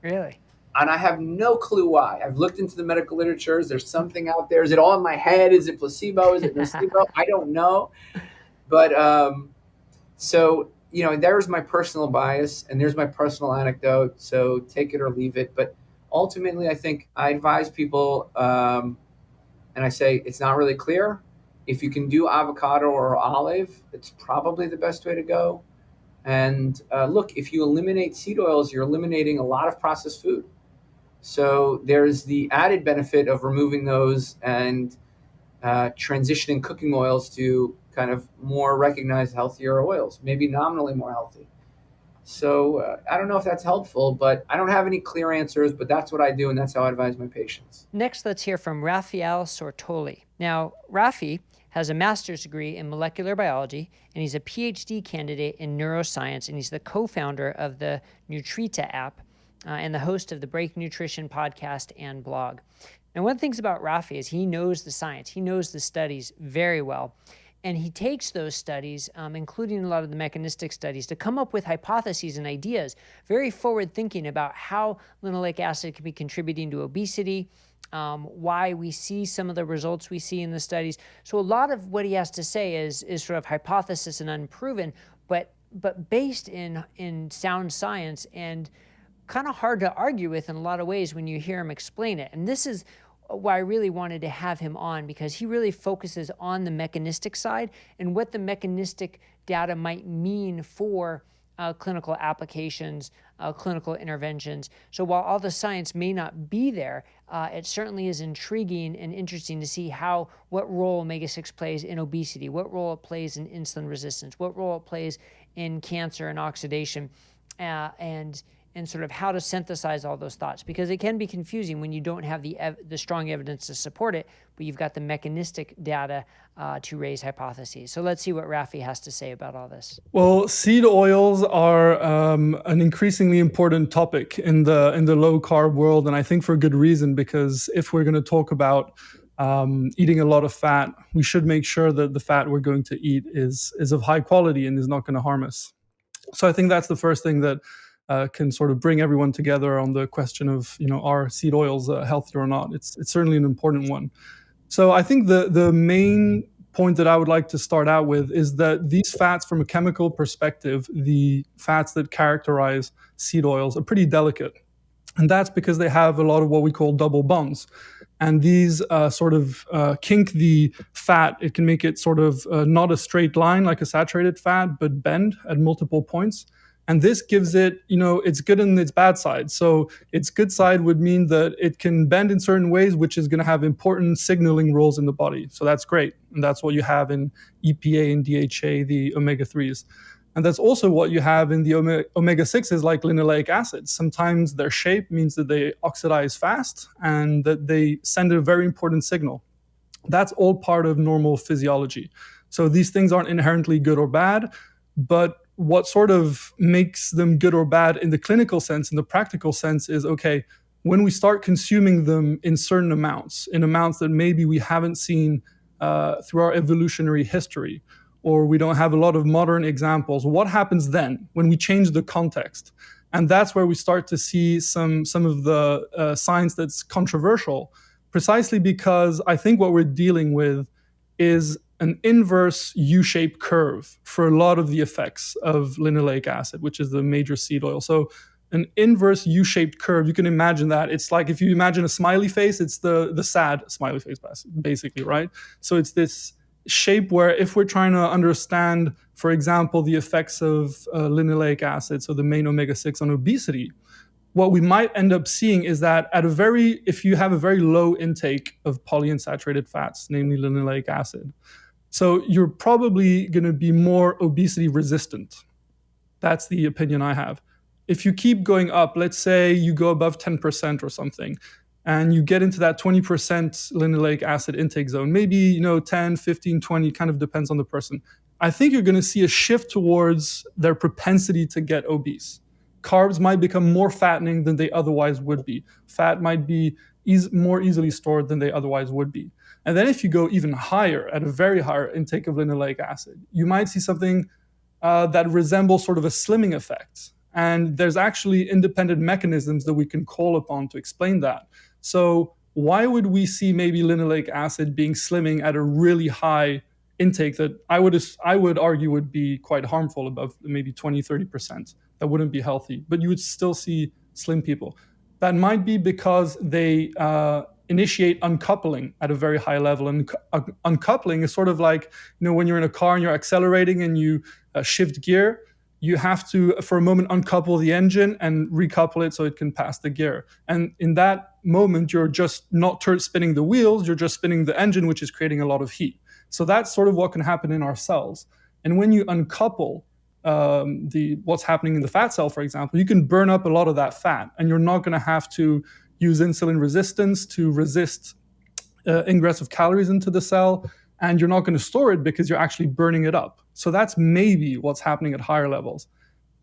Really? And I have no clue why. I've looked into the medical literature. Is there something out there? Is it all in my head? Is it placebo? Is it nocebo? I don't know. But so, there's my personal bias and there's my personal anecdote. So take it or leave it. But ultimately, I think I advise people, and I say it's not really clear. If you can do avocado or olive, it's probably the best way to go. And look, if you eliminate seed oils, you're eliminating a lot of processed food. So there's the added benefit of removing those and transitioning cooking oils to kind of more recognized healthier oils, maybe nominally more healthy. So I don't know if that's helpful, but I don't have any clear answers, but that's what I do, and that's how I advise my patients. Next, let's hear from Raphael Sirtoli. Now, Rafi has a master's degree in molecular biology, and he's a PhD candidate in neuroscience, and he's the co-founder of the Nutrita app and the host of the Break Nutrition podcast and blog. Now, one of the things about Rafi is he knows the science. He knows the studies very well. And he takes those studies, including a lot of the mechanistic studies, to come up with hypotheses and ideas, very forward thinking about how linoleic acid can be contributing to obesity, why we see some of the results we see in the studies. So a lot of what he has to say is sort of hypothesis and unproven, but based in sound science and kind of hard to argue with in a lot of ways when you hear him explain it. And this is why I really wanted to have him on, because he really focuses on the mechanistic side and what the mechanistic data might mean for clinical applications, clinical interventions. So while all the science may not be there, it certainly is intriguing and interesting to see what role omega-6 plays in obesity, what role it plays in insulin resistance, what role it plays in cancer and oxidation, and sort of how to synthesize all those thoughts, because it can be confusing when you don't have the strong evidence to support it, but you've got the mechanistic data to raise hypotheses. So let's see what Rafi has to say about all this. Well, seed oils are an increasingly important topic in the low carb world, and I think for good reason, because if we're going to talk about eating a lot of fat, we should make sure that the fat we're going to eat is of high quality and is not going to harm us. So I think that's the first thing that can sort of bring everyone together on the question of, are seed oils healthier or not? It's certainly an important one. So I think the main point that I would like to start out with is that these fats, from a chemical perspective, the fats that characterize seed oils, are pretty delicate. And that's because they have a lot of what we call double bonds. And these sort of kink the fat. It can make it sort of not a straight line like a saturated fat, but bend at multiple points. And this gives it, its good and its bad side. So its good side would mean that it can bend in certain ways, which is going to have important signaling roles in the body. So that's great. And that's what you have in EPA and DHA, the omega-3s. And that's also what you have in the omega-6s, like linoleic acids. Sometimes their shape means that they oxidize fast and that they send a very important signal. That's all part of normal physiology. So these things aren't inherently good or bad, but what sort of makes them good or bad in the clinical sense, in the practical sense, is, okay, when we start consuming them in certain amounts, in amounts that maybe we haven't seen through our evolutionary history, or we don't have a lot of modern examples, what happens then when we change the context? And that's where we start to see some of the science that's controversial, precisely because I think what we're dealing with is an inverse U-shaped curve for a lot of the effects of linoleic acid, which is the major seed oil. So an inverse U-shaped curve, you can imagine that. It's like if you imagine a smiley face, it's the sad smiley face, basically, right? So it's this shape where if we're trying to understand, for example, the effects of linoleic acid, so the main omega-6 on obesity, what we might end up seeing is that if you have a very low intake of polyunsaturated fats, namely linoleic acid, so you're probably going to be more obesity resistant. That's the opinion I have. If you keep going up, let's say you go above 10% or something, and you get into that 20% linoleic acid intake zone, maybe 10, 15, 20, kind of depends on the person. I think you're going to see a shift towards their propensity to get obese. Carbs might become more fattening than they otherwise would be. Fat might be more easily stored than they otherwise would be. And then if you go even higher, at a very higher intake of linoleic acid, you might see something that resembles sort of a slimming effect. And there's actually independent mechanisms that we can call upon to explain that. So why would we see maybe linoleic acid being slimming at a really high intake that I would argue would be quite harmful, above maybe 20, 30%? That wouldn't be healthy, but you would still see slim people. That might be because they initiate uncoupling at a very high level. And uncoupling is sort of like, when you're in a car and you're accelerating and you shift gear, you have to, for a moment, uncouple the engine and recouple it so it can pass the gear. And in that moment, you're just not spinning the wheels, you're just spinning the engine, which is creating a lot of heat. So that's sort of what can happen in our cells. And when you uncouple what's happening in the fat cell, for example, you can burn up a lot of that fat, and you're not going to have to use insulin resistance to resist ingress of calories into the cell, and you're not going to store it because you're actually burning it up. So that's maybe what's happening at higher levels.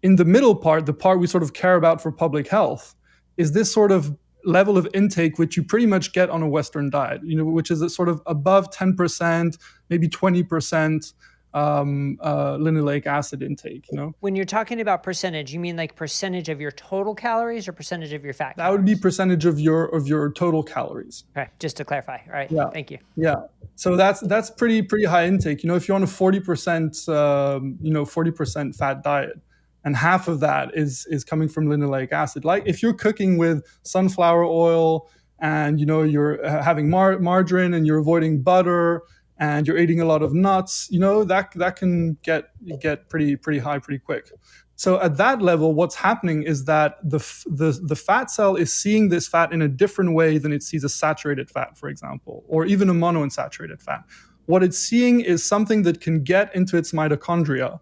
In the middle part, the part we sort of care about for public health, is this sort of level of intake which you pretty much get on a Western diet, which is a sort of above 10%, maybe 20%. Linoleic acid intake. When you're talking about percentage, you mean like percentage of your total calories or percentage of your fat That calories? would be percentage of your total calories. Okay, just to clarify. All right. Yeah. Thank you. Yeah. So that's pretty high intake. If you're on a 40% 40% fat diet, and half of that is coming from linoleic acid. Like if you're cooking with sunflower oil, and you're having margarine, and you're avoiding butter, and you're eating a lot of nuts, that can get pretty high pretty quick. So at that level, what's happening is that the fat cell is seeing this fat in a different way than it sees a saturated fat, for example, or even a monounsaturated fat. What it's seeing is something that can get into its mitochondria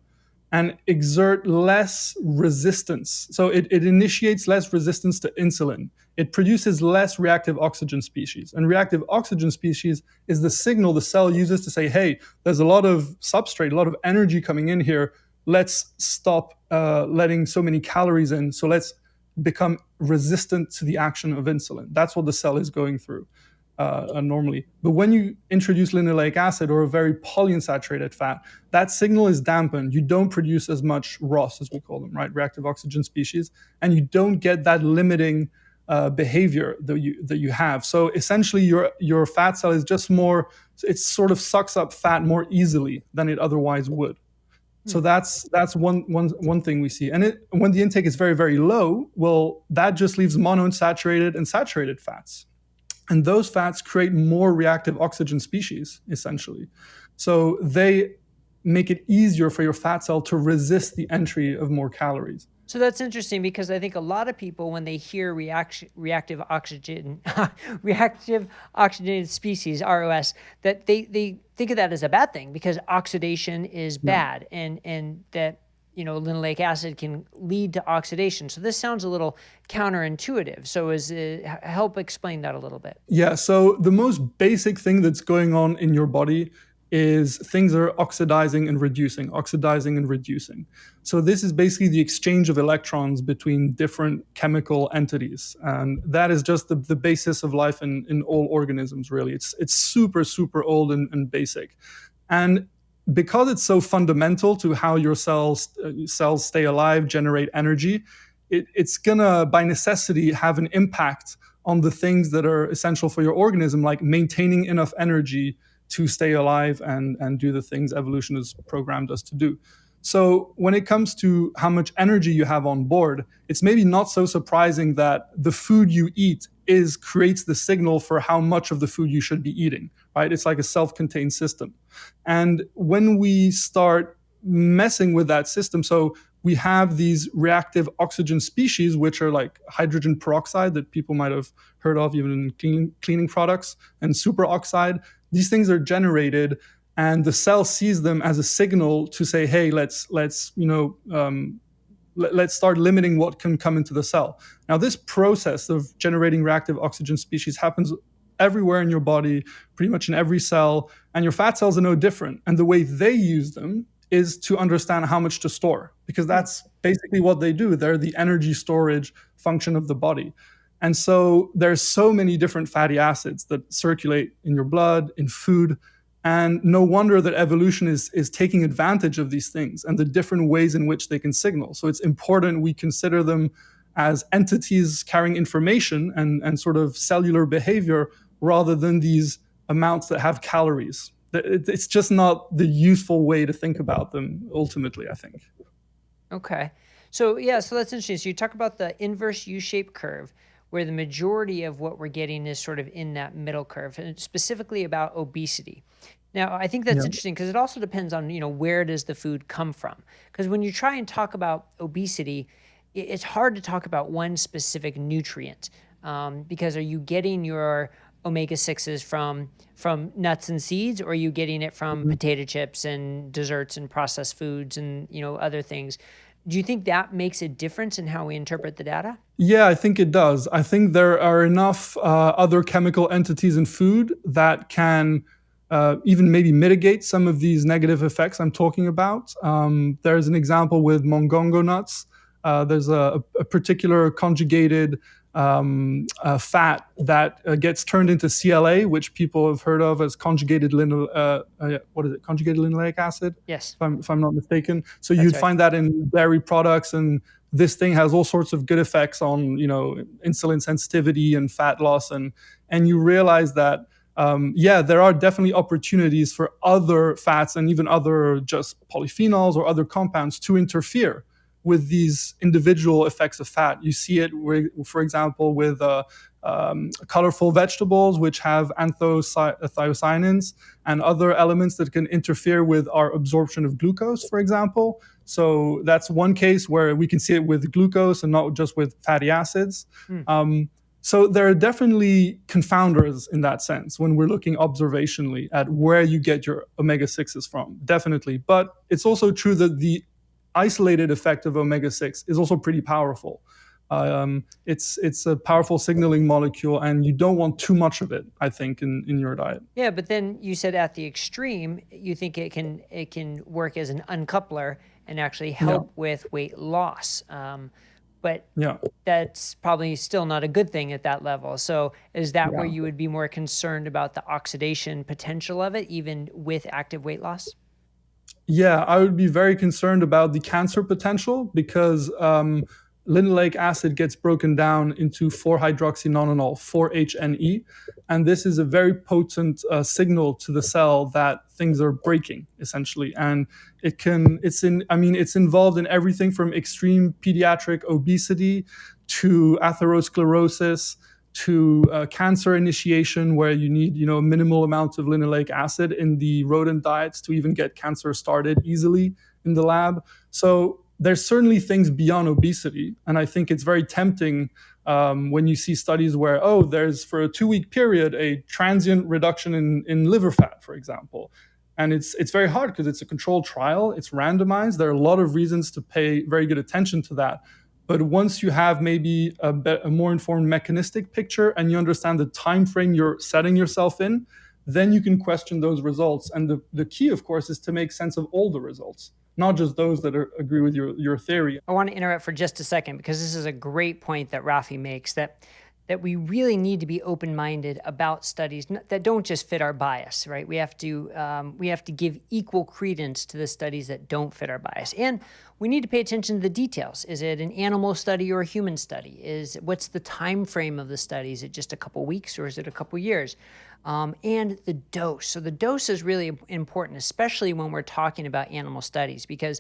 and exert less resistance. So it initiates less resistance to insulin. It produces less reactive oxygen species. And reactive oxygen species is the signal the cell uses to say, hey, there's a lot of substrate, a lot of energy coming in here. Let's stop letting so many calories in. So let's become resistant to the action of insulin. That's what the cell is going through normally. But when you introduce linoleic acid or a very polyunsaturated fat, that signal is dampened. You don't produce as much ROS, as we call them, right? Reactive oxygen species, and you don't get that limiting behavior that you have. So essentially, your fat cell is just more. It sort of sucks up fat more easily than it otherwise would. So that's one thing we see. And when the intake is very, very low, well, that just leaves monounsaturated and saturated fats. And those fats create more reactive oxygen species, essentially. So they make it easier for your fat cell to resist the entry of more calories. So that's interesting, because I think a lot of people, when they hear reactive oxygenated species, ROS, that they think of that as a bad thing, because oxidation is bad, and that linoleic acid can lead to oxidation. So this sounds a little counterintuitive. So help explain that a little bit. Yeah. So the most basic thing that's going on in your body is things are oxidizing and reducing. So this is basically the exchange of electrons between different chemical entities. And that is just the basis of life in all organisms, really. It's super, super old and basic. And because it's so fundamental to how your cells stay alive, generate energy, it's gonna, by necessity, have an impact on the things that are essential for your organism, like maintaining enough energy to stay alive and do the things evolution has programmed us to do. So when it comes to how much energy you have on board, it's maybe not so surprising that the food you eat creates the signal for how much of the food you should be eating, right? It's like a self-contained system. And when we start messing with that system, so we have these reactive oxygen species, which are like hydrogen peroxide that people might have heard of even in cleaning products, and superoxide. These things are generated, and the cell sees them as a signal to say, hey, let's start limiting what can come into the cell. Now, this process of generating reactive oxygen species happens everywhere in your body, pretty much in every cell, and your fat cells are no different. And the way they use them is to understand how much to store, because that's basically what they do. They're the energy storage function of the body. And so there's so many different fatty acids that circulate in your blood, in food, and no wonder that evolution is taking advantage of these things and the different ways in which they can signal. So it's important we consider them as entities carrying information and sort of cellular behavior rather than these amounts that have calories. It's just not the useful way to think about them ultimately, I think. Okay. So that's interesting. So you talk about the inverse U-shaped curve, where the majority of what we're getting is sort of in that middle curve, and specifically about obesity. Now, I think that's interesting because it also depends on, where does the food come from? Because when you try and talk about obesity, it's hard to talk about one specific nutrient, because are you getting your omega-6s from nuts and seeds, or are you getting it from potato chips and desserts and processed foods and other things? Do you think that makes a difference in how we interpret the data? Yeah, I think it does. I think there are enough other chemical entities in food that can even maybe mitigate some of these negative effects I'm talking about. There's an example with mongongo nuts. There's a particular conjugated fat that gets turned into CLA, which people have heard of as conjugated conjugated linoleic acid? Yes. If I'm not mistaken. So you'd find that in dairy products, and this thing has all sorts of good effects on, insulin sensitivity and fat loss, and you realize that there are definitely opportunities for other fats and even other just polyphenols or other compounds to interfere with these individual effects of fat. You see it, for example, with colorful vegetables, which have anthocyanins and other elements that can interfere with our absorption of glucose, for example. So that's one case where we can see it with glucose and not just with fatty acids. So there are definitely confounders in that sense when we're looking observationally at where you get your omega-6s from, definitely. But it's also true that the isolated effect of omega-6 is also pretty powerful. It's a powerful signaling molecule, and you don't want too much of it, I think, in your diet. Yeah, but then you said at the extreme, you think it can work as an uncoupler and actually help with weight loss. But that's probably still not a good thing at that level. So is that where you would be more concerned about the oxidation potential of it, even with active weight loss? Yeah, I would be very concerned about the cancer potential, because linoleic acid gets broken down into 4-hydroxynonenal, 4-HNE, and this is a very potent signal to the cell that things are breaking, essentially. And it's involved in everything from extreme pediatric obesity to atherosclerosis to cancer initiation, where you need minimal amounts of linoleic acid in the rodent diets to even get cancer started easily in the lab. So there's certainly things beyond obesity, and I think it's very tempting when you see studies where there's for a 2-week period a transient reduction in liver fat, for example. And it's very hard because it's a controlled trial, it's randomized. There are a lot of reasons to pay very good attention to that. But once you have maybe a more informed mechanistic picture and you understand the time frame you're setting yourself in, then you can question those results. And the key, of course, is to make sense of all the results, not just those that agree with your theory. I want to interrupt for just a second, because this is a great point that Rafi makes, that we really need to be open-minded about studies that don't just fit our bias, right? We have to give equal credence to the studies that don't fit our bias. And we need to pay attention to the details. Is it an animal study or a human study? What's the time frame of the study? Is it just a couple weeks, or is it a couple years? And the dose. So the dose is really important, especially when we're talking about animal studies, because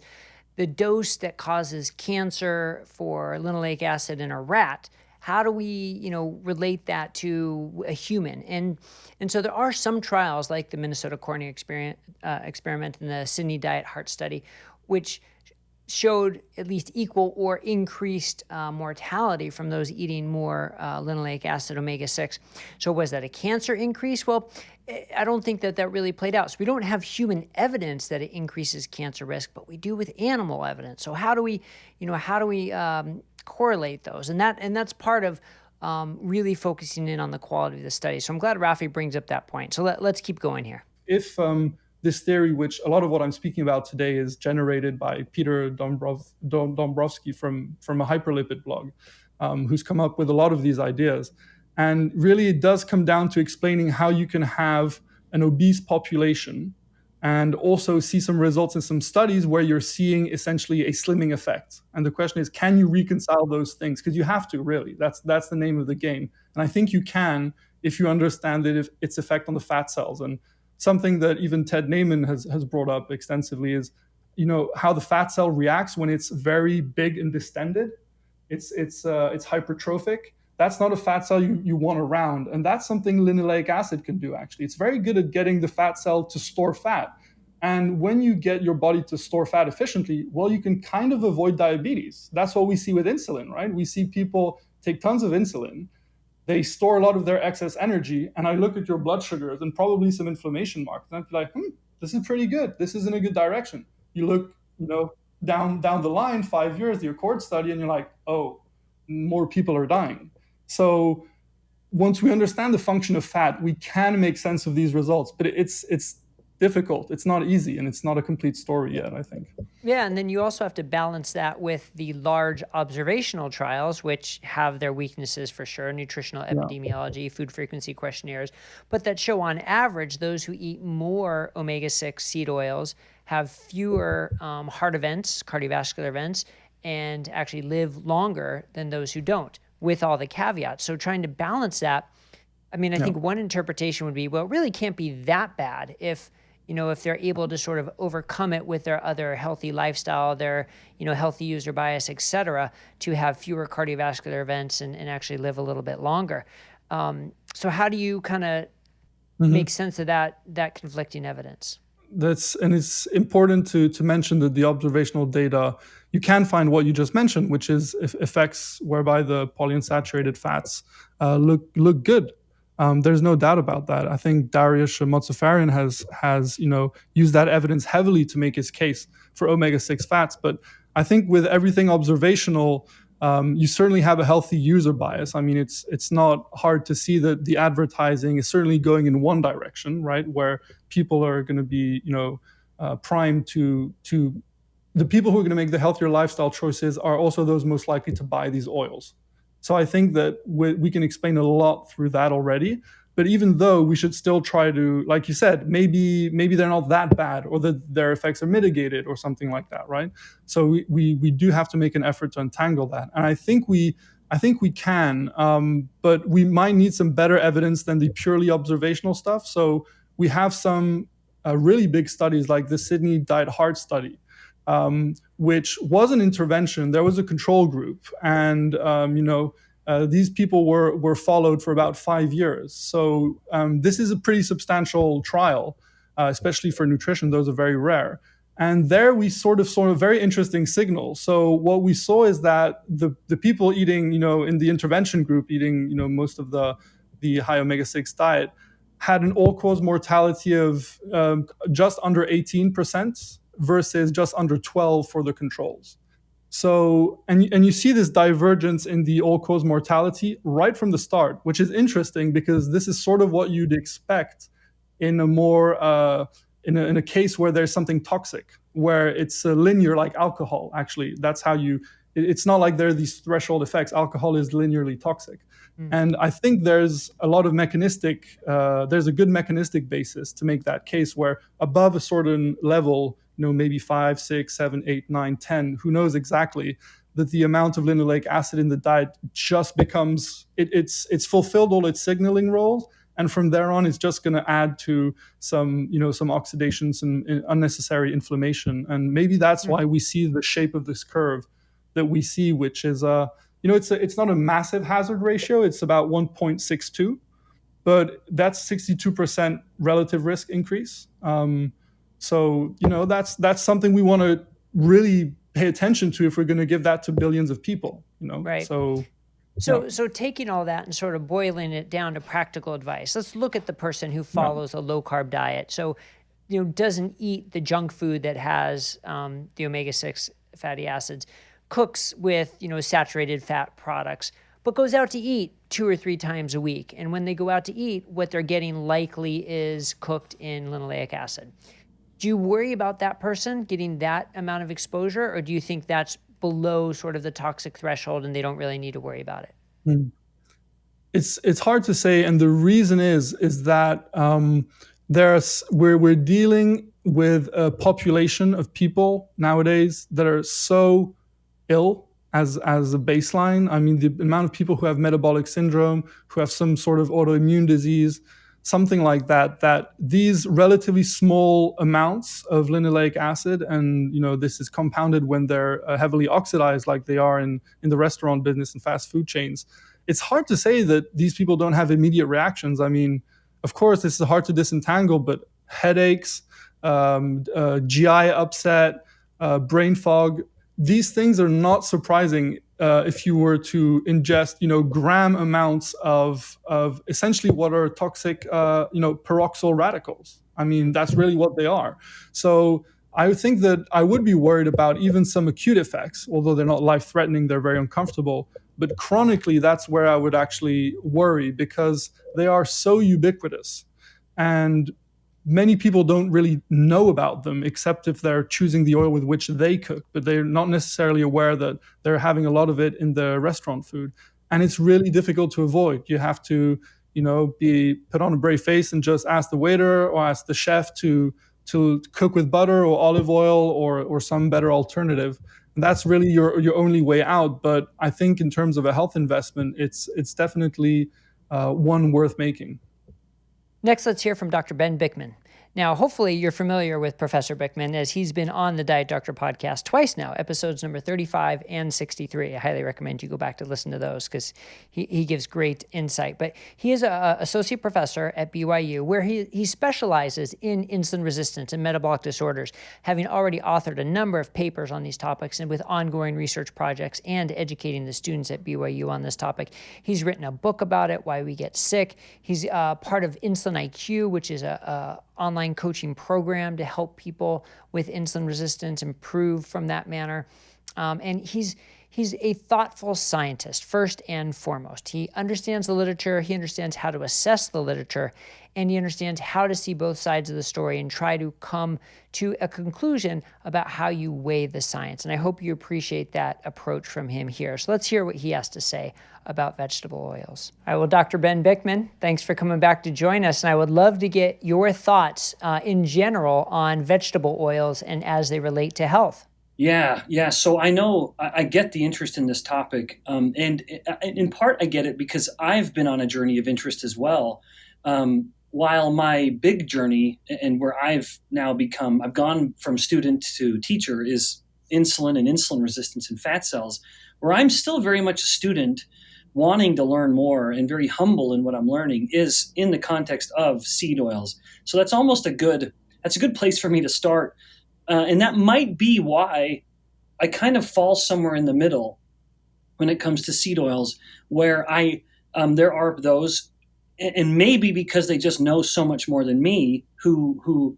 the dose that causes cancer for linoleic acid in a rat, how do we, relate that to a human? And so there are some trials, like the Minnesota Cornea experiment and the Sydney Diet Heart Study, which showed at least equal or increased mortality from those eating more linoleic acid omega-6. So was that a cancer increase? Well, I don't think that really played out. So we don't have human evidence that it increases cancer risk, but we do with animal evidence. So how do we correlate those? And that's part of really focusing in on the quality of the study. So I'm glad Rafi brings up that point. So let's keep going here. If this theory, which a lot of what I'm speaking about today is generated by Peter Dombrowski from a hyperlipid blog, who's come up with a lot of these ideas. And really, it does come down to explaining how you can have an obese population and also see some results in some studies where you're seeing essentially a slimming effect. And the question is, can you reconcile those things? Because you have to, really. That's the name of the game. And I think you can if you understand its effect on the fat cells. And something that even Ted Naiman has brought up extensively is, how the fat cell reacts when it's very big and distended. It's hypertrophic. That's not a fat cell you want around. And that's something linoleic acid can do, actually. It's very good at getting the fat cell to store fat. And when you get your body to store fat efficiently, well, you can kind of avoid diabetes. That's what we see with insulin, right? We see people take tons of insulin. They store a lot of their excess energy. And I look at your blood sugars and probably some inflammation marks. And I'm like, this is pretty good. This is in a good direction. You look, down the line, 5 years, the Accord study, and you're like, oh, more people are dying. So once we understand the function of fat, we can make sense of these results. But it's difficult. It's not easy, and it's not a complete story yet, I think. Yeah, and then you also have to balance that with the large observational trials, which have their weaknesses for sure, nutritional epidemiology, food frequency questionnaires, but that show on average those who eat more omega-6 seed oils have fewer heart events, cardiovascular events, and actually live longer than those who don't, with all the caveats. So trying to balance that, I think one interpretation would be, well, it really can't be that bad if they're able to sort of overcome it with their other healthy lifestyle, their, healthy user bias, et cetera, to have fewer cardiovascular events and actually live a little bit longer. So how do you kind of make sense of that conflicting evidence? And it's important to mention that the observational data, you can find what you just mentioned, which is effects whereby the polyunsaturated fats look good. There's no doubt about that. I think Darius Motsafarian has used that evidence heavily to make his case for omega-6 fats. But I think with everything observational, you certainly have a healthy user bias. It's not hard to see that the advertising is certainly going in one direction, right? Where people are going to be, primed to the people who are going to make the healthier lifestyle choices are also those most likely to buy these oils. So I think that we can explain a lot through that already. But even though we should still try to, like you said, maybe they're not that bad, or that their effects are mitigated or something like that, right? So we do have to make an effort to untangle that. And I think we can, but we might need some better evidence than the purely observational stuff. So we have some really big studies like the Sydney Diet Heart study, which was an intervention. There was a control group, and these people were followed for about 5 years. So this is a pretty substantial trial, especially for nutrition. Those are very rare. And there we sort of saw a very interesting signal. So what we saw is that the people eating, in the intervention group, eating, most of the high omega-6 diet, had an all-cause mortality of just under 18%. Versus just under 12 for the controls. So, and you see this divergence in the all-cause mortality right from the start, which is interesting because this is sort of what you'd expect in a more in a case where there's something toxic, where it's linear like alcohol. Actually, that's how it's not like there are these threshold effects. Alcohol is linearly toxic. And I think there's a lot of there's a good mechanistic basis to make that case where above a certain level, maybe 5, 6, 7, 8, 9, 10, who knows exactly, that the amount of linoleic acid in the diet just becomes, it's fulfilled all its signaling roles. And from there on, it's just going to add to some oxidation, some unnecessary inflammation. And maybe that's why we see the shape of this curve that we see, which is, it's not a massive hazard ratio. It's about 1.62, but that's 62% relative risk increase. So, that's something we want to really pay attention to if we're going to give that to billions of people, Right. So taking all that and sort of boiling it down to practical advice, let's look at the person who follows a low carb diet. So, doesn't eat the junk food that has the omega-6 fatty acids, cooks with, saturated fat products, but goes out to eat 2 or 3 times a week. And when they go out to eat, what they're getting likely is cooked in linoleic acid. Do you worry about that person getting that amount of exposure, or do you think that's below sort of the toxic threshold and they don't really need to worry about it? It's hard to say, and the reason is that we're dealing with a population of people nowadays that are so ill as a baseline. I mean, the amount of people who have metabolic syndrome, who have some sort of autoimmune disease, something like that these relatively small amounts of linoleic acid, and this is compounded when they're heavily oxidized like they are in the restaurant business and fast food chains. It's hard to say that these people don't have immediate reactions. I mean, of course, this is hard to disentangle, but headaches, GI upset, brain fog, these things are not surprising if you were to ingest, gram amounts of essentially what are toxic, peroxyl radicals. I mean, that's really what they are. So I think that I would be worried about even some acute effects, although they're not life-threatening, they're very uncomfortable. But chronically, that's where I would actually worry, because they are so ubiquitous. And many people don't really know about them, except if they're choosing the oil with which they cook, but they're not necessarily aware that they're having a lot of it in the restaurant food. And it's really difficult to avoid. You have to, be put on a brave face and just ask the waiter or ask the chef to cook with butter or olive oil or some better alternative. And that's really your only way out. But I think in terms of a health investment, it's definitely one worth making. Next, let's hear from Dr. Ben Bikman. Now, hopefully you're familiar with Professor Bikman, as he's been on the Diet Doctor podcast twice now, episodes number 35 and 63. I highly recommend you go back to listen to those because he gives great insight. But he is an associate professor at BYU, where he specializes in insulin resistance and metabolic disorders, having already authored a number of papers on these topics and with ongoing research projects and educating the students at BYU on this topic. He's written a book about it, Why We Get Sick. He's part of Insulin IQ, which is a online coaching program to help people with insulin resistance improve from that manner. And he's a thoughtful scientist, first and foremost. He understands the literature, he understands how to assess the literature, and he understands how to see both sides of the story and try to come to a conclusion about how you weigh the science. And I hope you appreciate that approach from him here. So let's hear what he has to say about vegetable oils. All right, well, Dr. Ben Bikman, thanks for coming back to join us. And I would love to get your thoughts in general on vegetable oils and as they relate to health. Yeah. So I know I get the interest in this topic. And in part, I get it because I've been on a journey of interest as well. While my big journey and where I've gone from student to teacher is insulin and insulin resistance and fat cells, where I'm still very much a student wanting to learn more and very humble in what I'm learning is in the context of seed oils. So that's a good place for me to start. And that might be why I kind of fall somewhere in the middle when it comes to seed oils, where there are those, and maybe because they just know so much more than me, who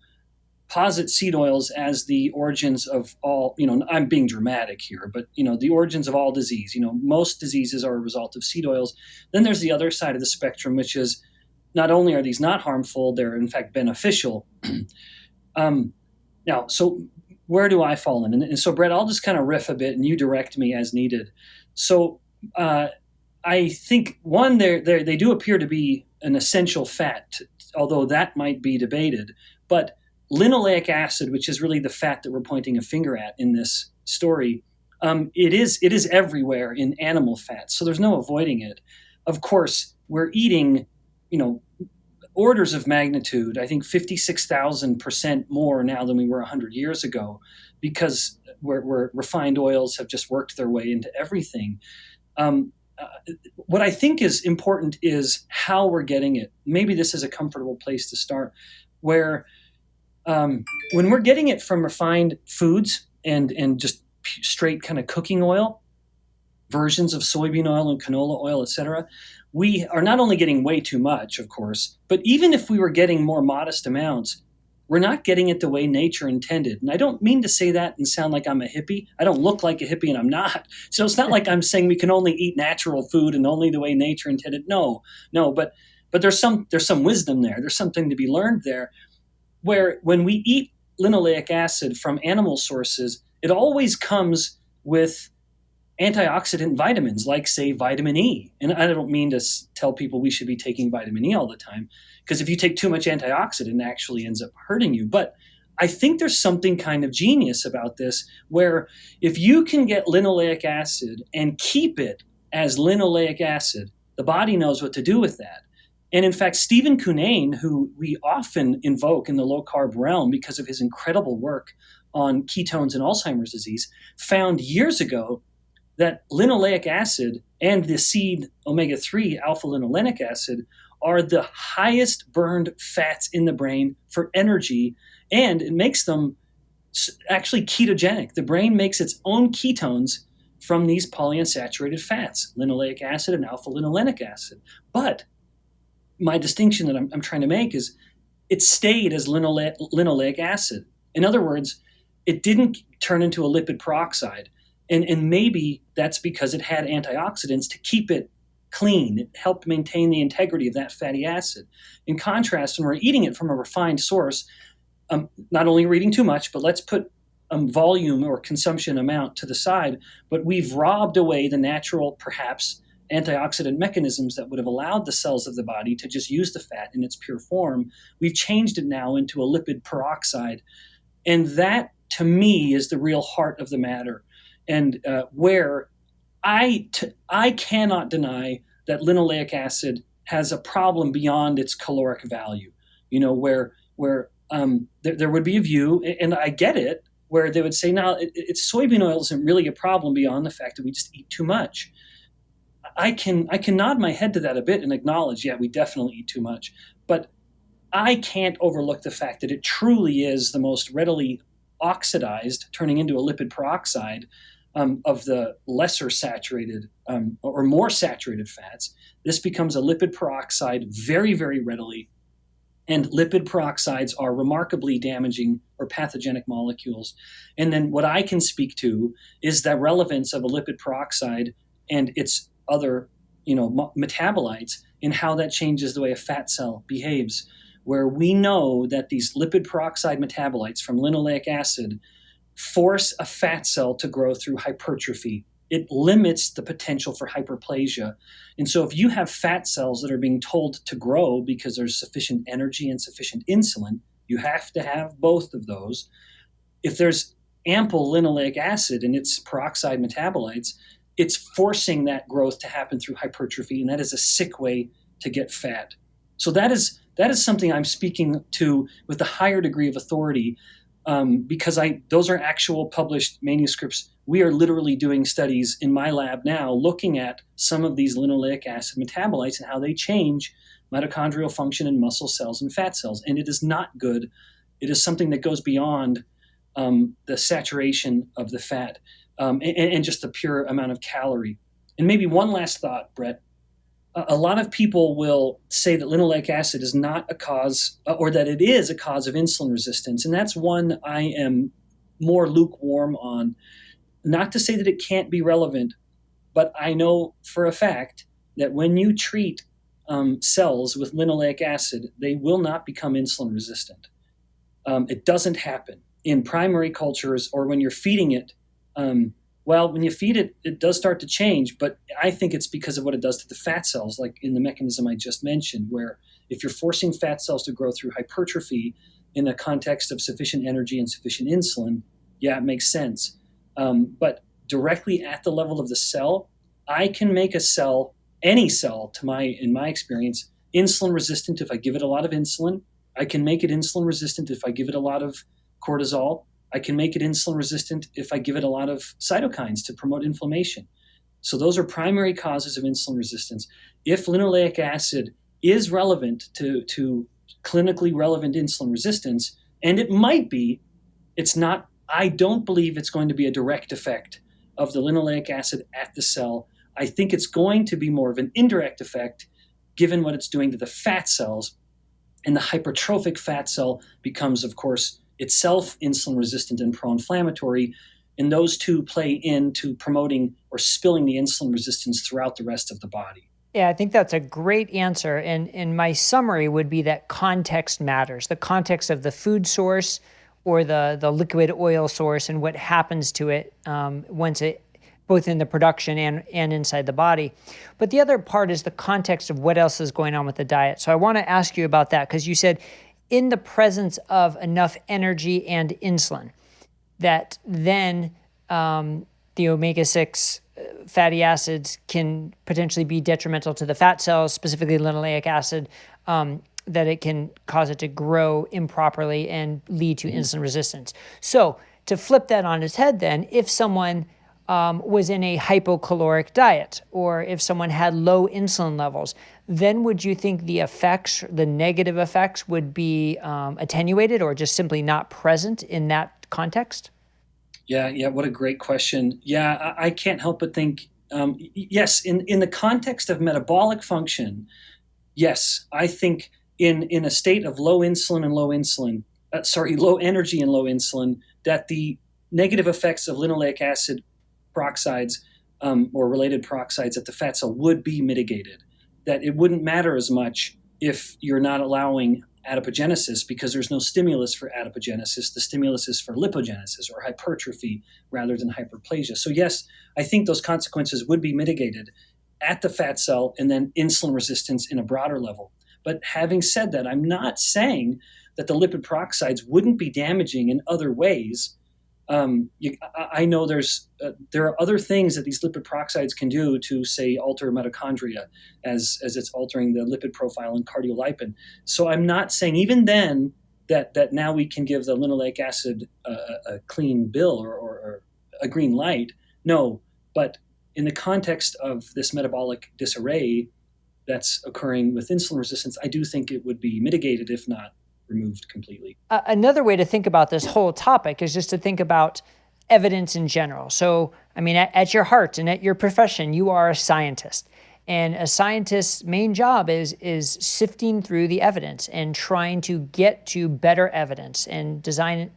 posit seed oils as the origins of all, I'm being dramatic here, but, the origins of all disease. Most diseases are a result of seed oils. Then there's the other side of the spectrum, which is not only are these not harmful, they're in fact beneficial. Now, so where do I fall in? And so, Brett, I'll just kind of riff a bit and you direct me as needed. So I think, one, they do appear to be an essential fat, although that might be debated. But linoleic acid, which is really the fat that we're pointing a finger at in this story, it is everywhere in animal fats. So there's no avoiding it. Of course, we're eating, orders of magnitude, I think 56,000% more now than we were 100 years ago, because where refined oils have just worked their way into everything. What I think is important is how we're getting it. Maybe this is a comfortable place to start, where when we're getting it from refined foods and just straight kind of cooking oil, versions of soybean oil and canola oil, etc., we are not only getting way too much, of course, but even if we were getting more modest amounts, we're not getting it the way nature intended. And I don't mean to say that and sound like I'm a hippie. I don't look like a hippie, and I'm not. So it's not like I'm saying we can only eat natural food and only the way nature intended. No, but there's some wisdom there. There's something to be learned there, where when we eat linoleic acid from animal sources, it always comes with antioxidant vitamins, like, say, vitamin E. And I don't mean to tell people we should be taking vitamin E all the time, because if you take too much antioxidant, it actually ends up hurting you. But I think there's something kind of genius about this, where if you can get linoleic acid and keep it as linoleic acid, the body knows what to do with that. And in fact, Stephen Cunnane, who we often invoke in the low-carb realm because of his incredible work on ketones and Alzheimer's disease, found years ago that linoleic acid and the seed omega-3 alpha-linolenic acid are the highest burned fats in the brain for energy, and it makes them actually ketogenic. The brain makes its own ketones from these polyunsaturated fats, linoleic acid and alpha-linolenic acid. But my distinction that I'm trying to make is it stayed as linoleic acid. In other words, it didn't turn into a lipid peroxide. And maybe that's because it had antioxidants to keep it clean. It helped maintain the integrity of that fatty acid. In contrast, when we're eating it from a refined source, not only we're eating too much, but let's put volume or consumption amount to the side, but we've robbed away the natural, perhaps, antioxidant mechanisms that would have allowed the cells of the body to just use the fat in its pure form. We've changed it now into a lipid peroxide. And that, to me, is the real heart of the matter. And where I cannot deny that linoleic acid has a problem beyond its caloric value. Where there would be a view, and I get it, where they would say, now, it's soybean oil isn't really a problem beyond the fact that we just eat too much. I can nod my head to that a bit and acknowledge, yeah, we definitely eat too much. But I can't overlook the fact that it truly is the most readily oxidized, turning into a lipid peroxide of the lesser saturated or more saturated fats. This becomes a lipid peroxide very, very readily. And lipid peroxides are remarkably damaging or pathogenic molecules. And then what I can speak to is the relevance of a lipid peroxide and its other metabolites in how that changes the way a fat cell behaves, where we know that these lipid peroxide metabolites from linoleic acid force a fat cell to grow through hypertrophy. It limits the potential for hyperplasia. And so if you have fat cells that are being told to grow because there's sufficient energy and sufficient insulin, you have to have both of those. If there's ample linoleic acid in its peroxide metabolites, it's forcing that growth to happen through hypertrophy, and that is a sick way to get fat. So that is something I'm speaking to with a higher degree of authority, because those are actual published manuscripts. We are literally doing studies in my lab now looking at some of these linoleic acid metabolites and how they change mitochondrial function in muscle cells and fat cells. And it is not good. It is something that goes beyond the saturation of the fat and just the pure amount of calorie. And maybe one last thought, Brett. A lot of people will say that linoleic acid is not a cause, or that it is a cause of insulin resistance. And that's one I am more lukewarm on. Not to say that it can't be relevant, but I know for a fact that when you treat cells with linoleic acid, they will not become insulin resistant. It doesn't happen in primary cultures or when you're feeding it. When you feed it, it does start to change, but I think it's because of what it does to the fat cells, like in the mechanism I just mentioned, where if you're forcing fat cells to grow through hypertrophy in a context of sufficient energy and sufficient insulin, yeah, it makes sense. But directly at the level of the cell, I can make a cell, any cell, in my experience, insulin resistant if I give it a lot of insulin. I can make it insulin resistant if I give it a lot of cortisol. I can make it insulin resistant if I give it a lot of cytokines to promote inflammation. So those are primary causes of insulin resistance. If linoleic acid is relevant to clinically relevant insulin resistance, and it might be, it's not I don't believe it's going to be a direct effect of the linoleic acid at the cell. I think it's going to be more of an indirect effect given what it's doing to the fat cells. And the hypertrophic fat cell becomes, of course, itself insulin resistant and pro-inflammatory. And those two play into promoting or spilling the insulin resistance throughout the rest of the body. Yeah, I think that's a great answer. And my summary would be that context matters. The context of the food source or the liquid oil source and what happens to it once it, both in the production and inside the body. But the other part is the context of what else is going on with the diet. So I want to ask you about that because you said in the presence of enough energy and insulin, that then the omega-6 fatty acids can potentially be detrimental to the fat cells, specifically linoleic acid, that it can cause it to grow improperly and lead to insulin resistance. So to flip that on its head then, if someone was in a hypocaloric diet or if someone had low insulin levels, then would you think the effects, the negative effects would be attenuated or just simply not present in that context? Yeah, what a great question. Yeah, I can't help but think, yes, in the context of metabolic function, yes, I think in a state of low energy and low insulin, that the negative effects of linoleic acid peroxides or related peroxides at the fat cell would be mitigated. That it wouldn't matter as much if you're not allowing adipogenesis because there's no stimulus for adipogenesis. The stimulus is for lipogenesis or hypertrophy rather than hyperplasia. So yes, I think those consequences would be mitigated at the fat cell and then insulin resistance in a broader level. But having said that, I'm not saying that the lipid peroxides wouldn't be damaging in other ways. I know there are other things that these lipid peroxides can do to, say, alter mitochondria as it's altering the lipid profile in cardiolipin. So I'm not saying even then that now we can give the linoleic acid a clean bill or a green light. No, but in the context of this metabolic disarray that's occurring with insulin resistance, I do think it would be mitigated, if not removed completely. Another way to think about this whole topic is just to think about evidence in general. So, I mean, at your heart and at your profession, you are a scientist. And a scientist's main job is sifting through the evidence and trying to get to better evidence and design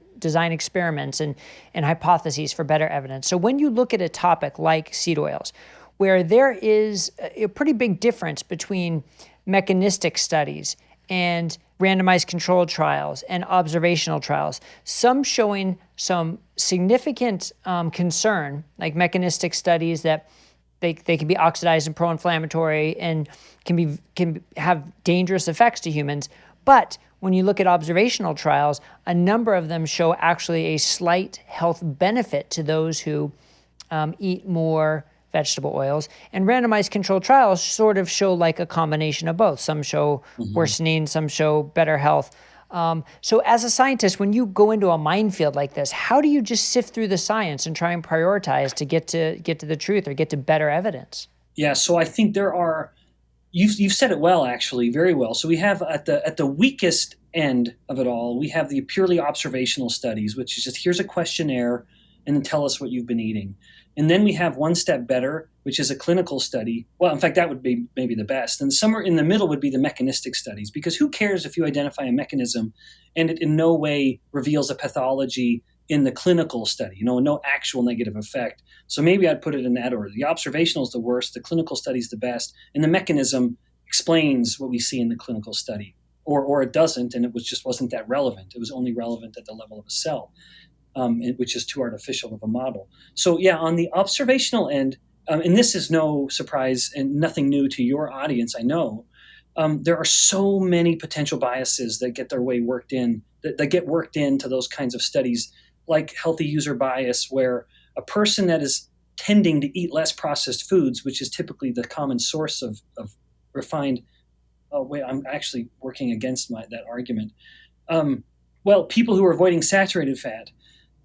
experiments and hypotheses for better evidence. So when you look at a topic like seed oils, where there is a pretty big difference between mechanistic studies and randomized controlled trials and observational trials, some showing some significant concern, like mechanistic studies that they can be oxidized and pro-inflammatory and can have dangerous effects to humans. But when you look at observational trials, a number of them show actually a slight health benefit to those who eat more vegetable oils, and randomized controlled trials sort of show like a combination of both. Some show worsening, some show better health. So as a scientist, when you go into a minefield like this, how do you just sift through the science and try and prioritize to get to the truth or get to better evidence? Yeah, so I think there are, you've said it well, actually, very well. So we have at the weakest end of it all, we have the purely observational studies, which is just here's a questionnaire and then tell us what you've been eating. And then we have one step better, which is a clinical study. Well, in fact, that would be maybe the best. And somewhere in the middle would be the mechanistic studies, because who cares if you identify a mechanism and it in no way reveals a pathology in the clinical study, no actual negative effect. So maybe I'd put it in that order. The observational is the worst, the clinical study is the best, and the mechanism explains what we see in the clinical study. Or it doesn't, and it wasn't that relevant. It was only relevant at the level of a cell. Which is too artificial of a model. So yeah, on the observational end, and this is no surprise and nothing new to your audience, I know, there are so many potential biases that get their way worked in, that get worked into those kinds of studies, like healthy user bias, where a person that is tending to eat less processed foods, which is typically the common source of refined, I'm actually working against that argument. Well, people who are avoiding saturated fat,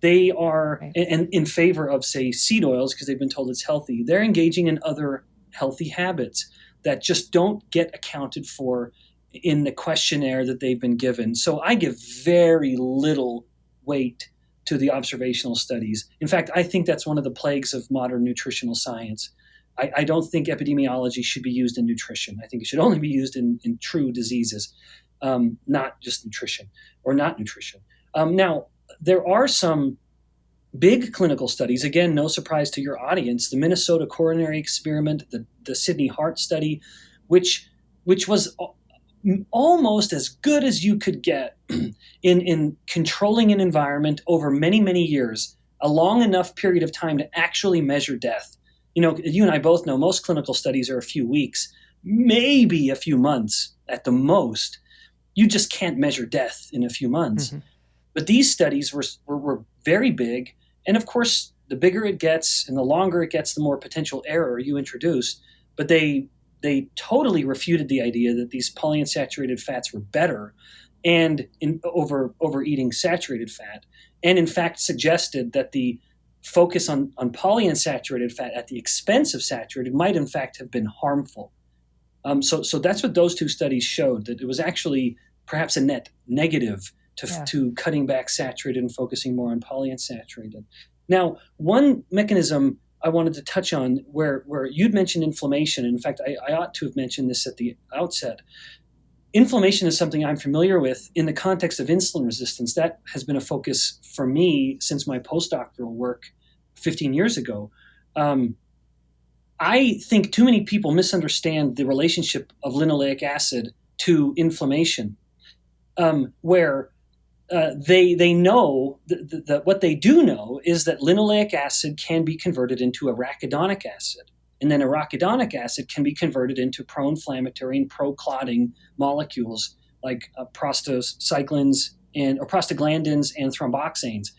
they are in favor of, say, seed oils because they've been told it's healthy. They're engaging in other healthy habits that just don't get accounted for in the questionnaire that they've been given. So I give very little weight to the observational studies. In fact, I think that's one of the plagues of modern nutritional science. I don't think epidemiology should be used in nutrition. I think it should only be used in true diseases, not just nutrition or not nutrition. Now, there are some big clinical studies, again, no surprise to your audience, the Minnesota coronary experiment, the Sydney heart study, which was almost as good as you could get in controlling an environment over many, many years, a long enough period of time to actually measure death. You and I both know most clinical studies are a few weeks, maybe a few months at the most. You just can't measure death in a few months. Mm-hmm. But these studies were very big. And of course, the bigger it gets and the longer it gets, the more potential error you introduce. But they totally refuted the idea that these polyunsaturated fats were better and over eating saturated fat. And in fact, suggested that the focus on polyunsaturated fat at the expense of saturated might in fact have been harmful. So that's what those two studies showed, that it was actually perhaps a net negative to cutting back saturated and focusing more on polyunsaturated. Now, one mechanism I wanted to touch on where you'd mentioned inflammation. In fact, I ought to have mentioned this at the outset. Inflammation is something I'm familiar with in the context of insulin resistance. That has been a focus for me since my postdoctoral work 15 years ago. I think too many people misunderstand the relationship of linoleic acid to inflammation, where they know that what they do know is that linoleic acid can be converted into arachidonic acid. And then arachidonic acid can be converted into pro-inflammatory and pro-clotting molecules like prostacyclins or prostaglandins and thromboxanes.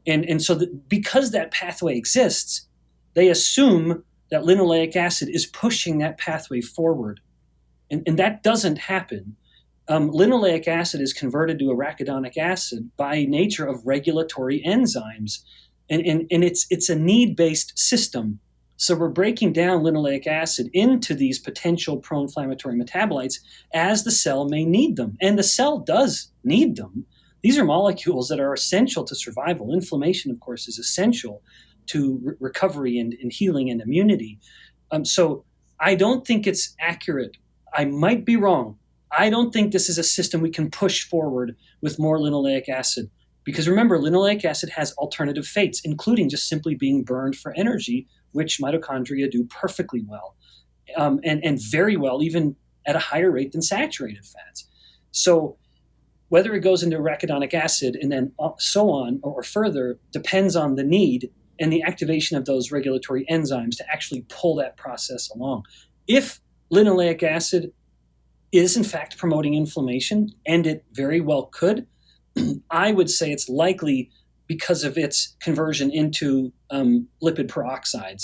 And so because that pathway exists, they assume that linoleic acid is pushing that pathway forward. And that doesn't happen. Linoleic acid is converted to arachidonic acid by nature of regulatory enzymes. And it's a need-based system. So we're breaking down linoleic acid into these potential pro-inflammatory metabolites as the cell may need them. And the cell does need them. These are molecules that are essential to survival. Inflammation, of course, is essential to recovery and healing and immunity. So I don't think it's accurate. I might be wrong. I don't think this is a system we can push forward with more linoleic acid. Because remember, linoleic acid has alternative fates, including just simply being burned for energy, which mitochondria do perfectly well, and very well, even at a higher rate than saturated fats. So whether it goes into arachidonic acid and then so on or further depends on the need and the activation of those regulatory enzymes to actually pull that process along. If linoleic acid is in fact promoting inflammation, and it very well could, I would say it's likely because of its conversion into lipid peroxides.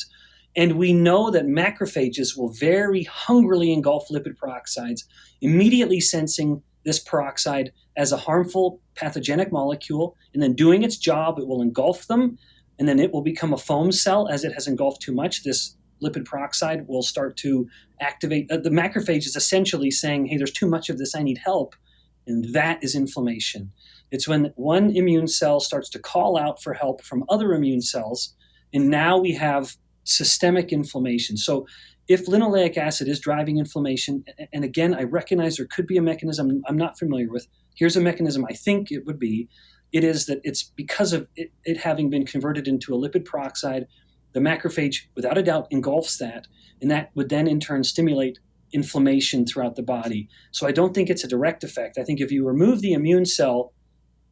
And we know that macrophages will very hungrily engulf lipid peroxides, immediately sensing this peroxide as a harmful pathogenic molecule, and then doing its job, it will engulf them, and then it will become a foam cell. As it has engulfed too much, this lipid peroxide will start to activate. The macrophage is essentially saying, hey, there's too much of this, I need help. And that is inflammation. It's when one immune cell starts to call out for help from other immune cells, and now we have systemic inflammation. So if linoleic acid is driving inflammation, and again, I recognize there could be a mechanism I'm not familiar with. Here's a mechanism I think it would be. It is that it's because of it having been converted into a lipid peroxide, the macrophage, without a doubt, engulfs that, and that would then in turn stimulate inflammation throughout the body. So I don't think it's a direct effect. I think if you remove the immune cell,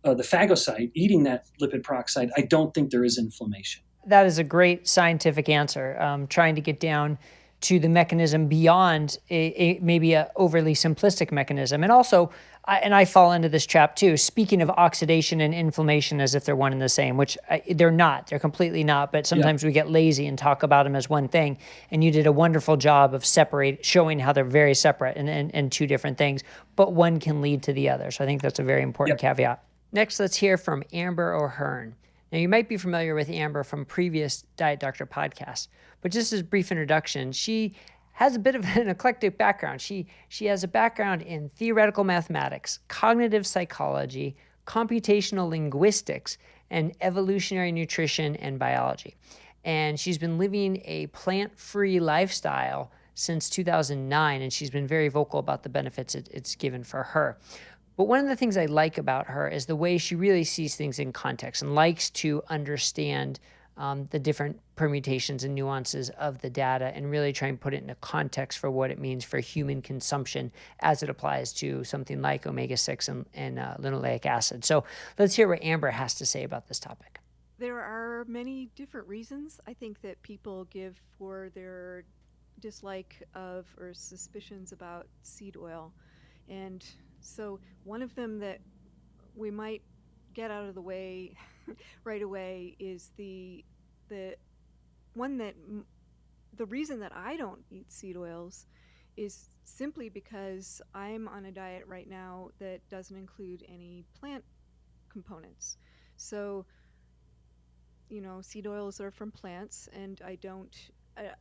the phagocyte eating that lipid peroxide, I don't think there is inflammation. That is a great scientific answer, trying to get down to the mechanism beyond maybe a overly simplistic mechanism. And also, I fall into this trap too, speaking of oxidation and inflammation as if they're one and the same, which they're not. They're completely not. But sometimes we get lazy and talk about them as one thing. And you did a wonderful job of showing how they're very separate and two different things. But one can lead to the other. So I think that's a very important caveat. Next, let's hear from Amber O'Hearn. Now, you might be familiar with Amber from previous Diet Doctor podcasts, but just as a brief introduction, she has a bit of an eclectic background. She has a background in theoretical mathematics, cognitive psychology, computational linguistics, and evolutionary nutrition and biology. And she's been living a plant-free lifestyle since 2009, and she's been very vocal about the benefits it's given for her. But one of the things I like about her is the way she really sees things in context and likes to understand the different permutations and nuances of the data and really try and put it into context for what it means for human consumption as it applies to something like omega-6 and linoleic acid. So let's hear what Amber has to say about this topic. There are many different reasons I think that people give for their dislike of or suspicions about seed oil. And so one of them that we might get out of the way right away is the one that the reason that I don't eat seed oils is simply because I'm on a diet right now that doesn't include any plant components. So, seed oils are from plants, and I don't.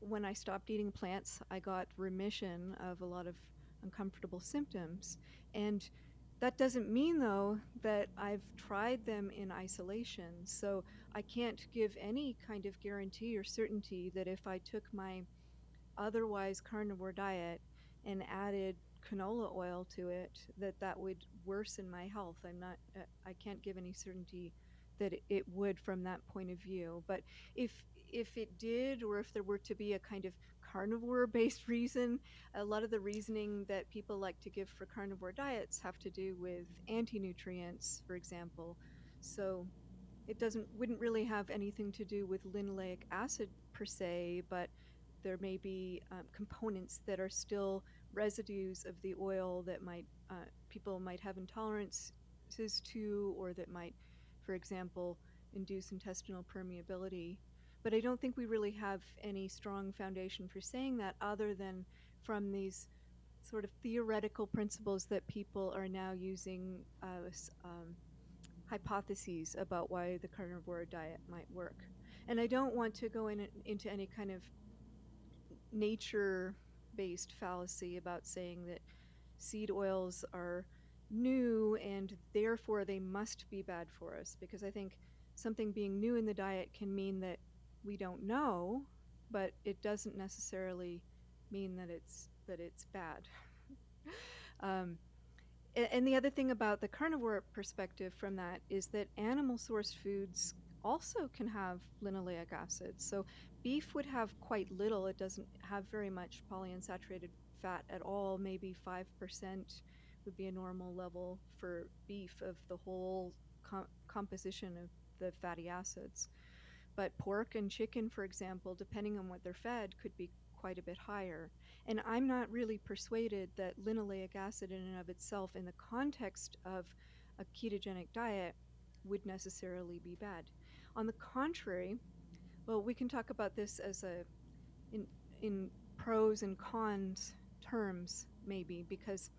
When I stopped eating plants, I got remission of a lot of uncomfortable symptoms. And that doesn't mean, though, that I've tried them in isolation. So I can't give any kind of guarantee or certainty that if I took my otherwise carnivore diet and added canola oil to it, that would worsen my health. I can't give any certainty that it would from that point of view. But if it did, or if there were to be a kind of carnivore-based reason, a lot of the reasoning that people like to give for carnivore diets have to do with anti-nutrients, for example. So it wouldn't really have anything to do with linoleic acid per se, but there may be components that are still residues of the oil that people might have intolerances to, or that might, for example, induce intestinal permeability. But I don't think we really have any strong foundation for saying that, other than from these sort of theoretical principles that people are now using hypotheses about why the carnivore diet might work. And I don't want to go into any kind of nature-based fallacy about saying that seed oils are new and therefore they must be bad for us, because I think something being new in the diet can mean that we don't know, but it doesn't necessarily mean that it's bad. And the other thing about the carnivore perspective from that is that animal sourced foods also can have linoleic acid. So beef would have quite little. It doesn't have very much polyunsaturated fat at all. Maybe 5% would be a normal level for beef of the whole composition of the fatty acids. But pork and chicken, for example, depending on what they're fed, could be quite a bit higher. And I'm not really persuaded that linoleic acid in and of itself, in the context of a ketogenic diet, would necessarily be bad. On the contrary, well, we can talk about this as in pros and cons terms, maybe, because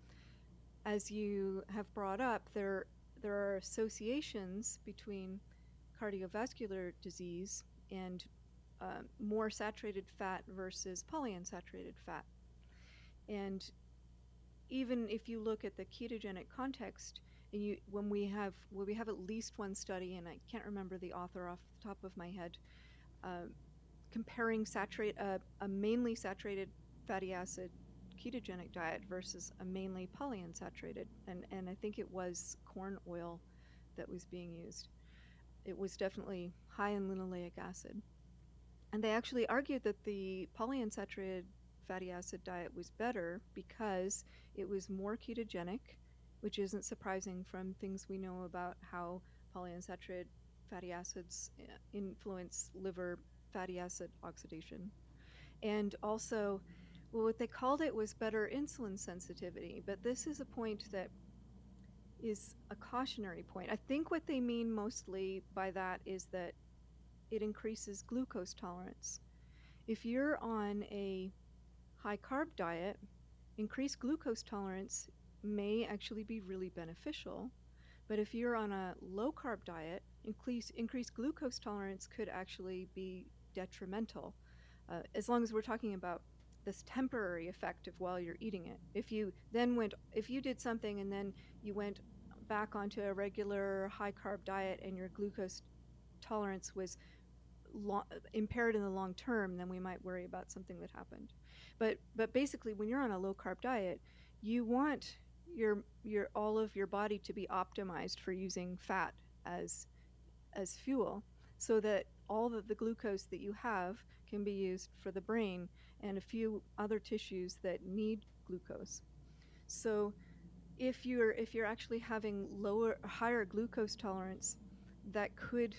as you have brought up, there are associations between cardiovascular disease and more saturated fat versus polyunsaturated fat. And even if you look at the ketogenic context, and when we have at least one study, and I can't remember the author off the top of my head, comparing a mainly saturated fatty acid ketogenic diet versus a mainly polyunsaturated, and I think it was corn oil that was being used. It was definitely high in linoleic acid. And they actually argued that the polyunsaturated fatty acid diet was better because it was more ketogenic, which isn't surprising from things we know about how polyunsaturated fatty acids influence liver fatty acid oxidation. And also, well, what they called it was better insulin sensitivity. But this is a point that is a cautionary point. I think what they mean mostly by that is that it increases glucose tolerance. If you're on a high carb diet, increased glucose tolerance may actually be really beneficial. But if you're on a low carb diet, increased glucose tolerance could actually be detrimental, as long as we're talking about this temporary effect of while you're eating it. If you did something and then you went back onto a regular high carb diet and your glucose tolerance was impaired in the long term, then we might worry about something that happened. But basically, when you're on a low carb diet, you want your all of your body to be optimized for using fat as fuel, so that all of the glucose that you have can be used for the brain and a few other tissues that need glucose. So if you're actually having higher glucose tolerance, that could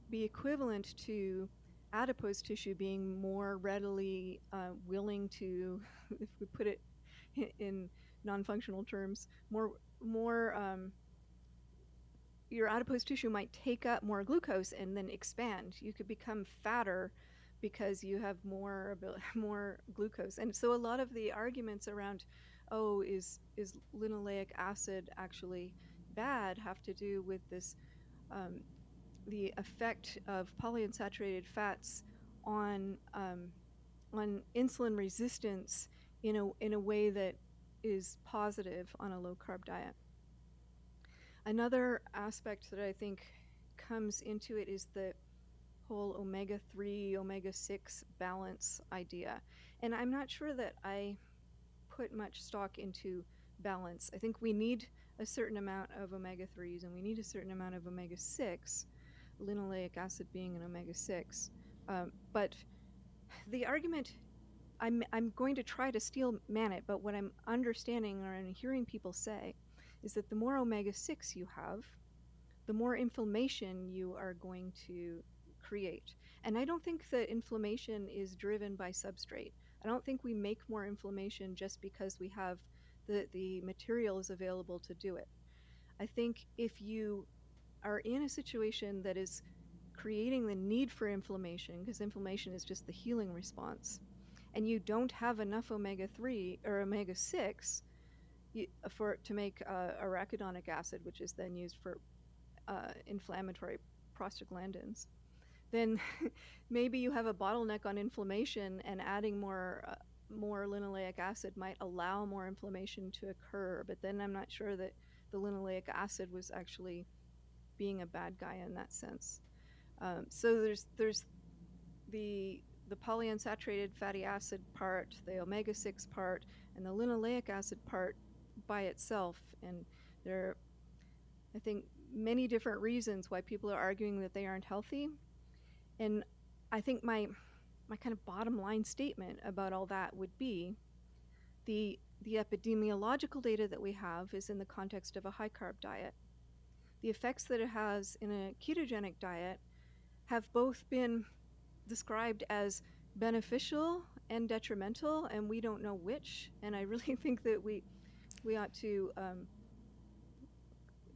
be equivalent to adipose tissue being more readily willing to, if we put it in non-functional terms, your adipose tissue might take up more glucose and then expand. You could become fatter because you have more glucose. And so a lot of the arguments around, oh, is linoleic acid actually bad, have to do with this, the effect of polyunsaturated fats on insulin resistance in a way that is positive on a low carb diet. Another aspect that I think comes into it is the whole omega-3, omega-6 balance idea. And I'm not sure that I put much stock into balance. I think we need a certain amount of omega-3s and we need a certain amount of omega-6, linoleic acid being an omega-6. But the argument, I'm going to try to steel man it, but what I'm understanding or I'm hearing people say is that the more omega-6 you have, the more inflammation you are going to create. And I don't think that inflammation is driven by substrate. I don't think we make more inflammation just because we have the materials available to do it. I think if you are in a situation that is creating the need for inflammation, because inflammation is just the healing response, and you don't have enough omega-3 or omega-6 to make arachidonic acid, which is then used for inflammatory prostaglandins, then maybe you have a bottleneck on inflammation, and adding more linoleic acid might allow more inflammation to occur. But then I'm not sure that the linoleic acid was actually being a bad guy in that sense. So there's the polyunsaturated fatty acid part, the omega-6 part, and the linoleic acid part by itself. And there are, I think, many different reasons why people are arguing that they aren't healthy. And I think my kind of bottom line statement about all that would be the epidemiological data that we have is in the context of a high carb diet. The effects that it has in a ketogenic diet have both been described as beneficial and detrimental, and we don't know which. And I really think that we ought to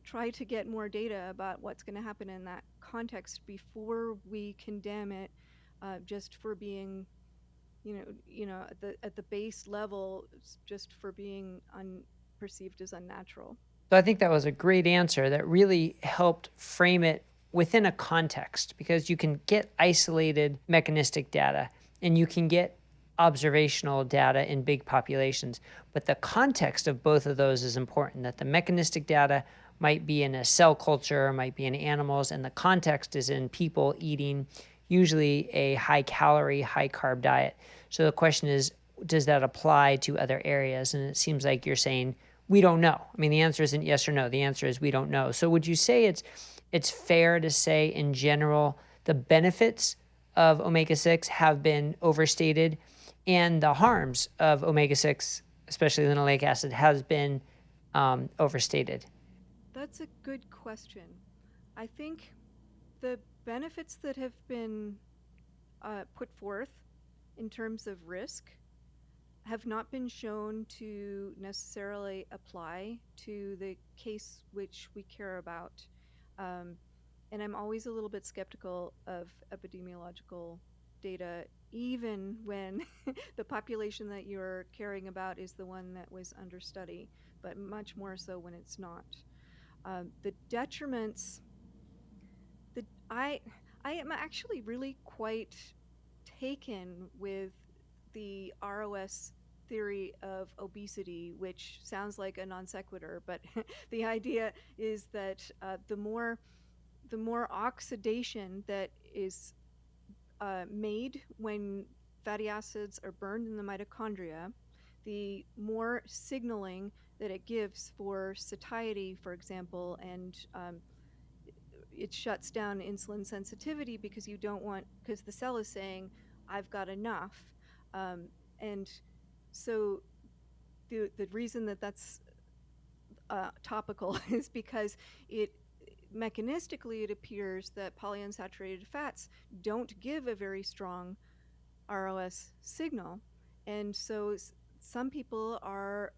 try to get more data about what's going to happen in that context before we condemn it just for being, at the base level, just for being perceived as unnatural. So I think that was a great answer that really helped frame it within a context, because you can get isolated mechanistic data and you can get observational data in big populations, but the context of both of those is important, that the mechanistic data might be in a cell culture, might be in animals, and the context is in people eating usually a high calorie, high carb diet. So the question is, does that apply to other areas? And it seems like you're saying, we don't know. I mean, the answer isn't yes or no. The answer is we don't know. So would you say it's fair to say in general the benefits of omega-6 have been overstated and the harms of omega-6, especially linoleic acid, has been overstated? That's a good question. I think the benefits that have been put forth in terms of risk have not been shown to necessarily apply to the case which we care about. And I'm always a little bit skeptical of epidemiological data, even when the population that you're caring about is the one that was under study, but much more so when it's not. The detriments, I am actually really quite taken with the ROS theory of obesity, which sounds like a non sequitur, but the idea is that the more the more oxidation that is made when fatty acids are burned in the mitochondria, the more signaling that it gives for satiety, for example, and it shuts down insulin sensitivity because because the cell is saying, I've got enough. And so the reason that that's topical is because mechanistically it appears that polyunsaturated fats don't give a very strong ROS signal. And so some people are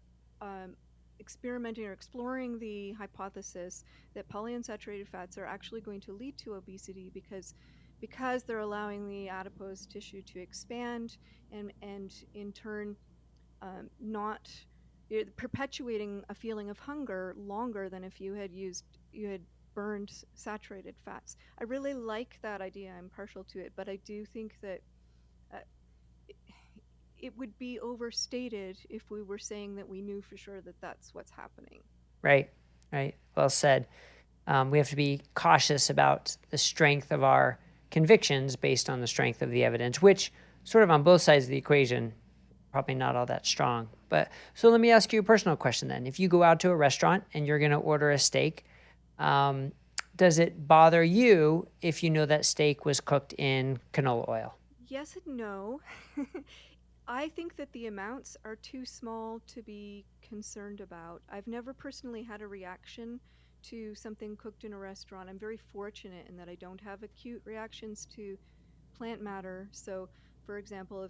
experimenting or exploring the hypothesis that polyunsaturated fats are actually going to lead to obesity because they're allowing the adipose tissue to expand and in turn not perpetuating a feeling of hunger longer than if you had burned saturated fats. I really like that idea. I'm partial to it, but I do think that it would be overstated if we were saying that we knew for sure that that's what's happening. Right. Well said. We have to be cautious about the strength of our convictions based on the strength of the evidence, which sort of on both sides of the equation, probably not all that strong. But so let me ask you a personal question then. If you go out to a restaurant and you're going to order a steak, does it bother you if you know that steak was cooked in canola oil? Yes and no. I think that the amounts are too small to be concerned about. I've never personally had a reaction to something cooked in a restaurant. I'm very fortunate in that I don't have acute reactions to plant matter. So, for example,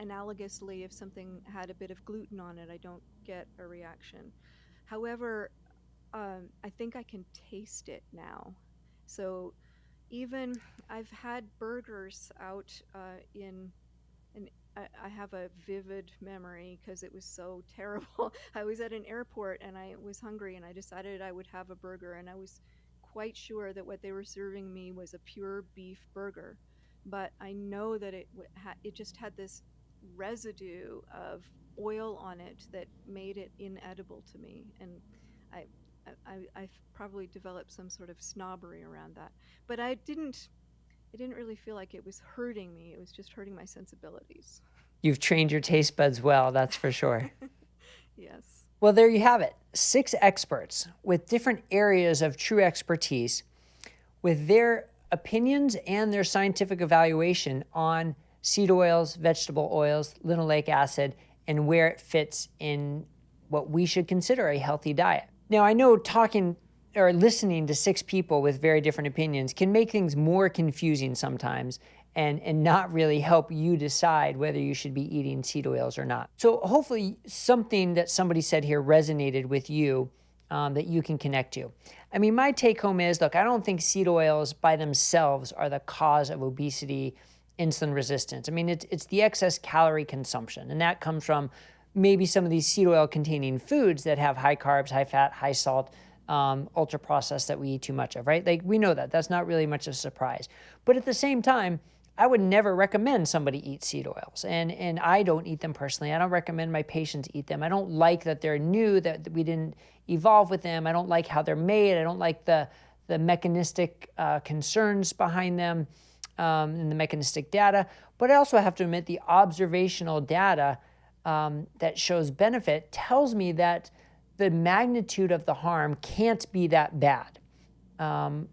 analogously, if something had a bit of gluten on it, I don't get a reaction. However, I think I can taste it now. So even I've had burgers out and I have a vivid memory because it was so terrible. I was at an airport and I was hungry and I decided I would have a burger, and I was quite sure that what they were serving me was a pure beef burger. But I know that it just had this residue of oil on it that made it inedible to me, and I probably developed some sort of snobbery around that. But I didn't really feel like it was hurting me. It was just hurting my sensibilities. You've trained your taste buds well, that's for sure. Yes. Well, there you have it. 6 experts with different areas of true expertise with their opinions and their scientific evaluation on seed oils, vegetable oils, linoleic acid, and where it fits in what we should consider a healthy diet. Now, I know talking or listening to 6 people with very different opinions can make things more confusing sometimes and not really help you decide whether you should be eating seed oils or not. So hopefully something that somebody said here resonated with you that you can connect to. I mean, my take home is, look, I don't think seed oils by themselves are the cause of obesity, insulin resistance. I mean, it's the excess calorie consumption, and that comes from maybe some of these seed oil containing foods that have high carbs, high fat, high salt, ultra processed that we eat too much of, right? Like, we know that. That's not really much of a surprise. But at the same time, I would never recommend somebody eat seed oils, and I don't eat them personally. I don't recommend my patients eat them. I don't like that they're new, that we didn't evolve with them. I don't like how they're made. I don't like the mechanistic concerns behind them and the mechanistic data. But I also have to admit the observational data that shows benefit tells me that the magnitude of the harm can't be that bad.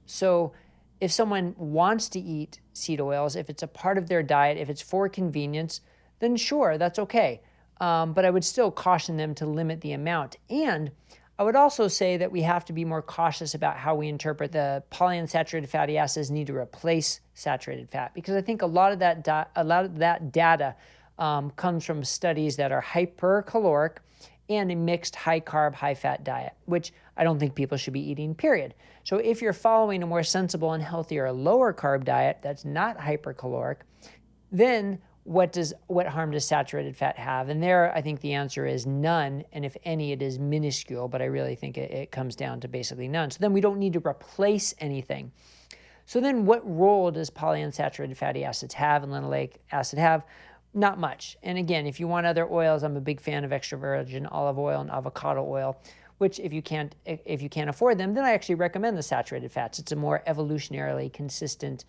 So if someone wants to eat seed oils, if it's a part of their diet, if it's for convenience, then sure, that's okay. But I would still caution them to limit the amount. And I would also say that we have to be more cautious about how we interpret the polyunsaturated fatty acids need to replace saturated fat, because I think a lot of that data comes from studies that are hypercaloric and a mixed high-carb, high-fat diet, which I don't think people should be eating, period. So if you're following a more sensible and healthier lower-carb diet that's not hypercaloric, then what harm does saturated fat have? And there, I think the answer is none, and if any, it is minuscule, but I really think it comes down to basically none. So then we don't need to replace anything. So then what role does polyunsaturated fatty acids have and linoleic acid have? Not much. And again, if you want other oils, I'm a big fan of extra virgin olive oil and avocado oil, which if you can't afford them, then I actually recommend the saturated fats. It's a more evolutionarily consistent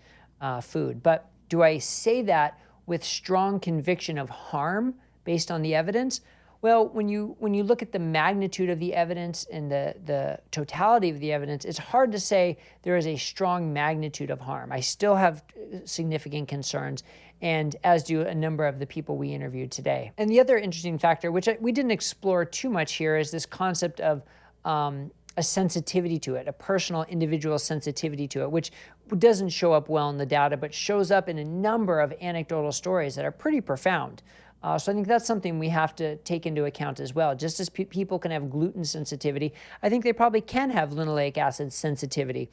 food. But do I say that with strong conviction of harm based on the evidence? Well, when you look at the magnitude of the evidence and the totality of the evidence, it's hard to say there is a strong magnitude of harm. I still have significant concerns, and as do a number of the people we interviewed today. And the other interesting factor, which we didn't explore too much here, is this concept of a sensitivity to it, a personal individual sensitivity to it, which doesn't show up well in the data, but shows up in a number of anecdotal stories that are pretty profound. So I think that's something we have to take into account as well. Just as people can have gluten sensitivity, I think they probably can have linoleic acid sensitivity.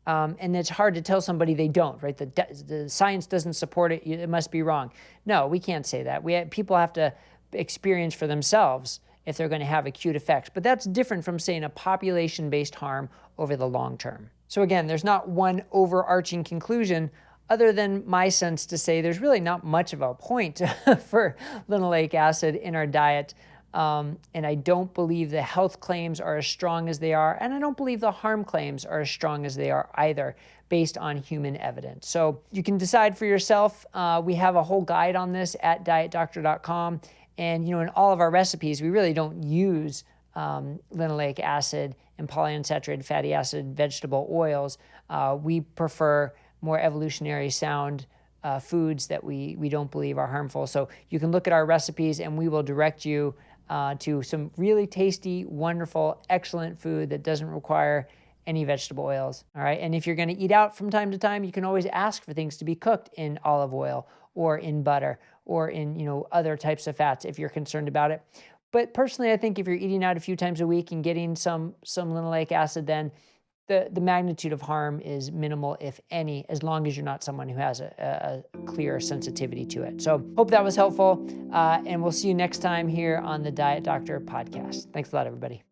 And it's hard to tell somebody they don't, right? The science doesn't support it, it must be wrong. No, we can't say that. People have to experience for themselves if they're going to have acute effects. But that's different from saying a population-based harm over the long term. So again, there's not one overarching conclusion other than my sense to say there's really not much of a point for linoleic acid in our diet. And I don't believe the health claims are as strong as they are, and I don't believe the harm claims are as strong as they are either, based on human evidence. So you can decide for yourself. We have a whole guide on this at dietdoctor.com. And in all of our recipes, we really don't use linoleic acid and polyunsaturated fatty acid vegetable oils. We prefer more evolutionary sound foods that we don't believe are harmful. So you can look at our recipes and we will direct you to some really tasty, wonderful, excellent food that doesn't require any vegetable oils. All right. And if you're going to eat out from time to time, you can always ask for things to be cooked in olive oil or in butter or in other types of fats if you're concerned about it. But personally, I think if you're eating out a few times a week and getting some linoleic acid, then the magnitude of harm is minimal, if any, as long as you're not someone who has a clear sensitivity to it. So hope that was helpful, and we'll see you next time here on the Diet Doctor podcast. Thanks a lot, everybody.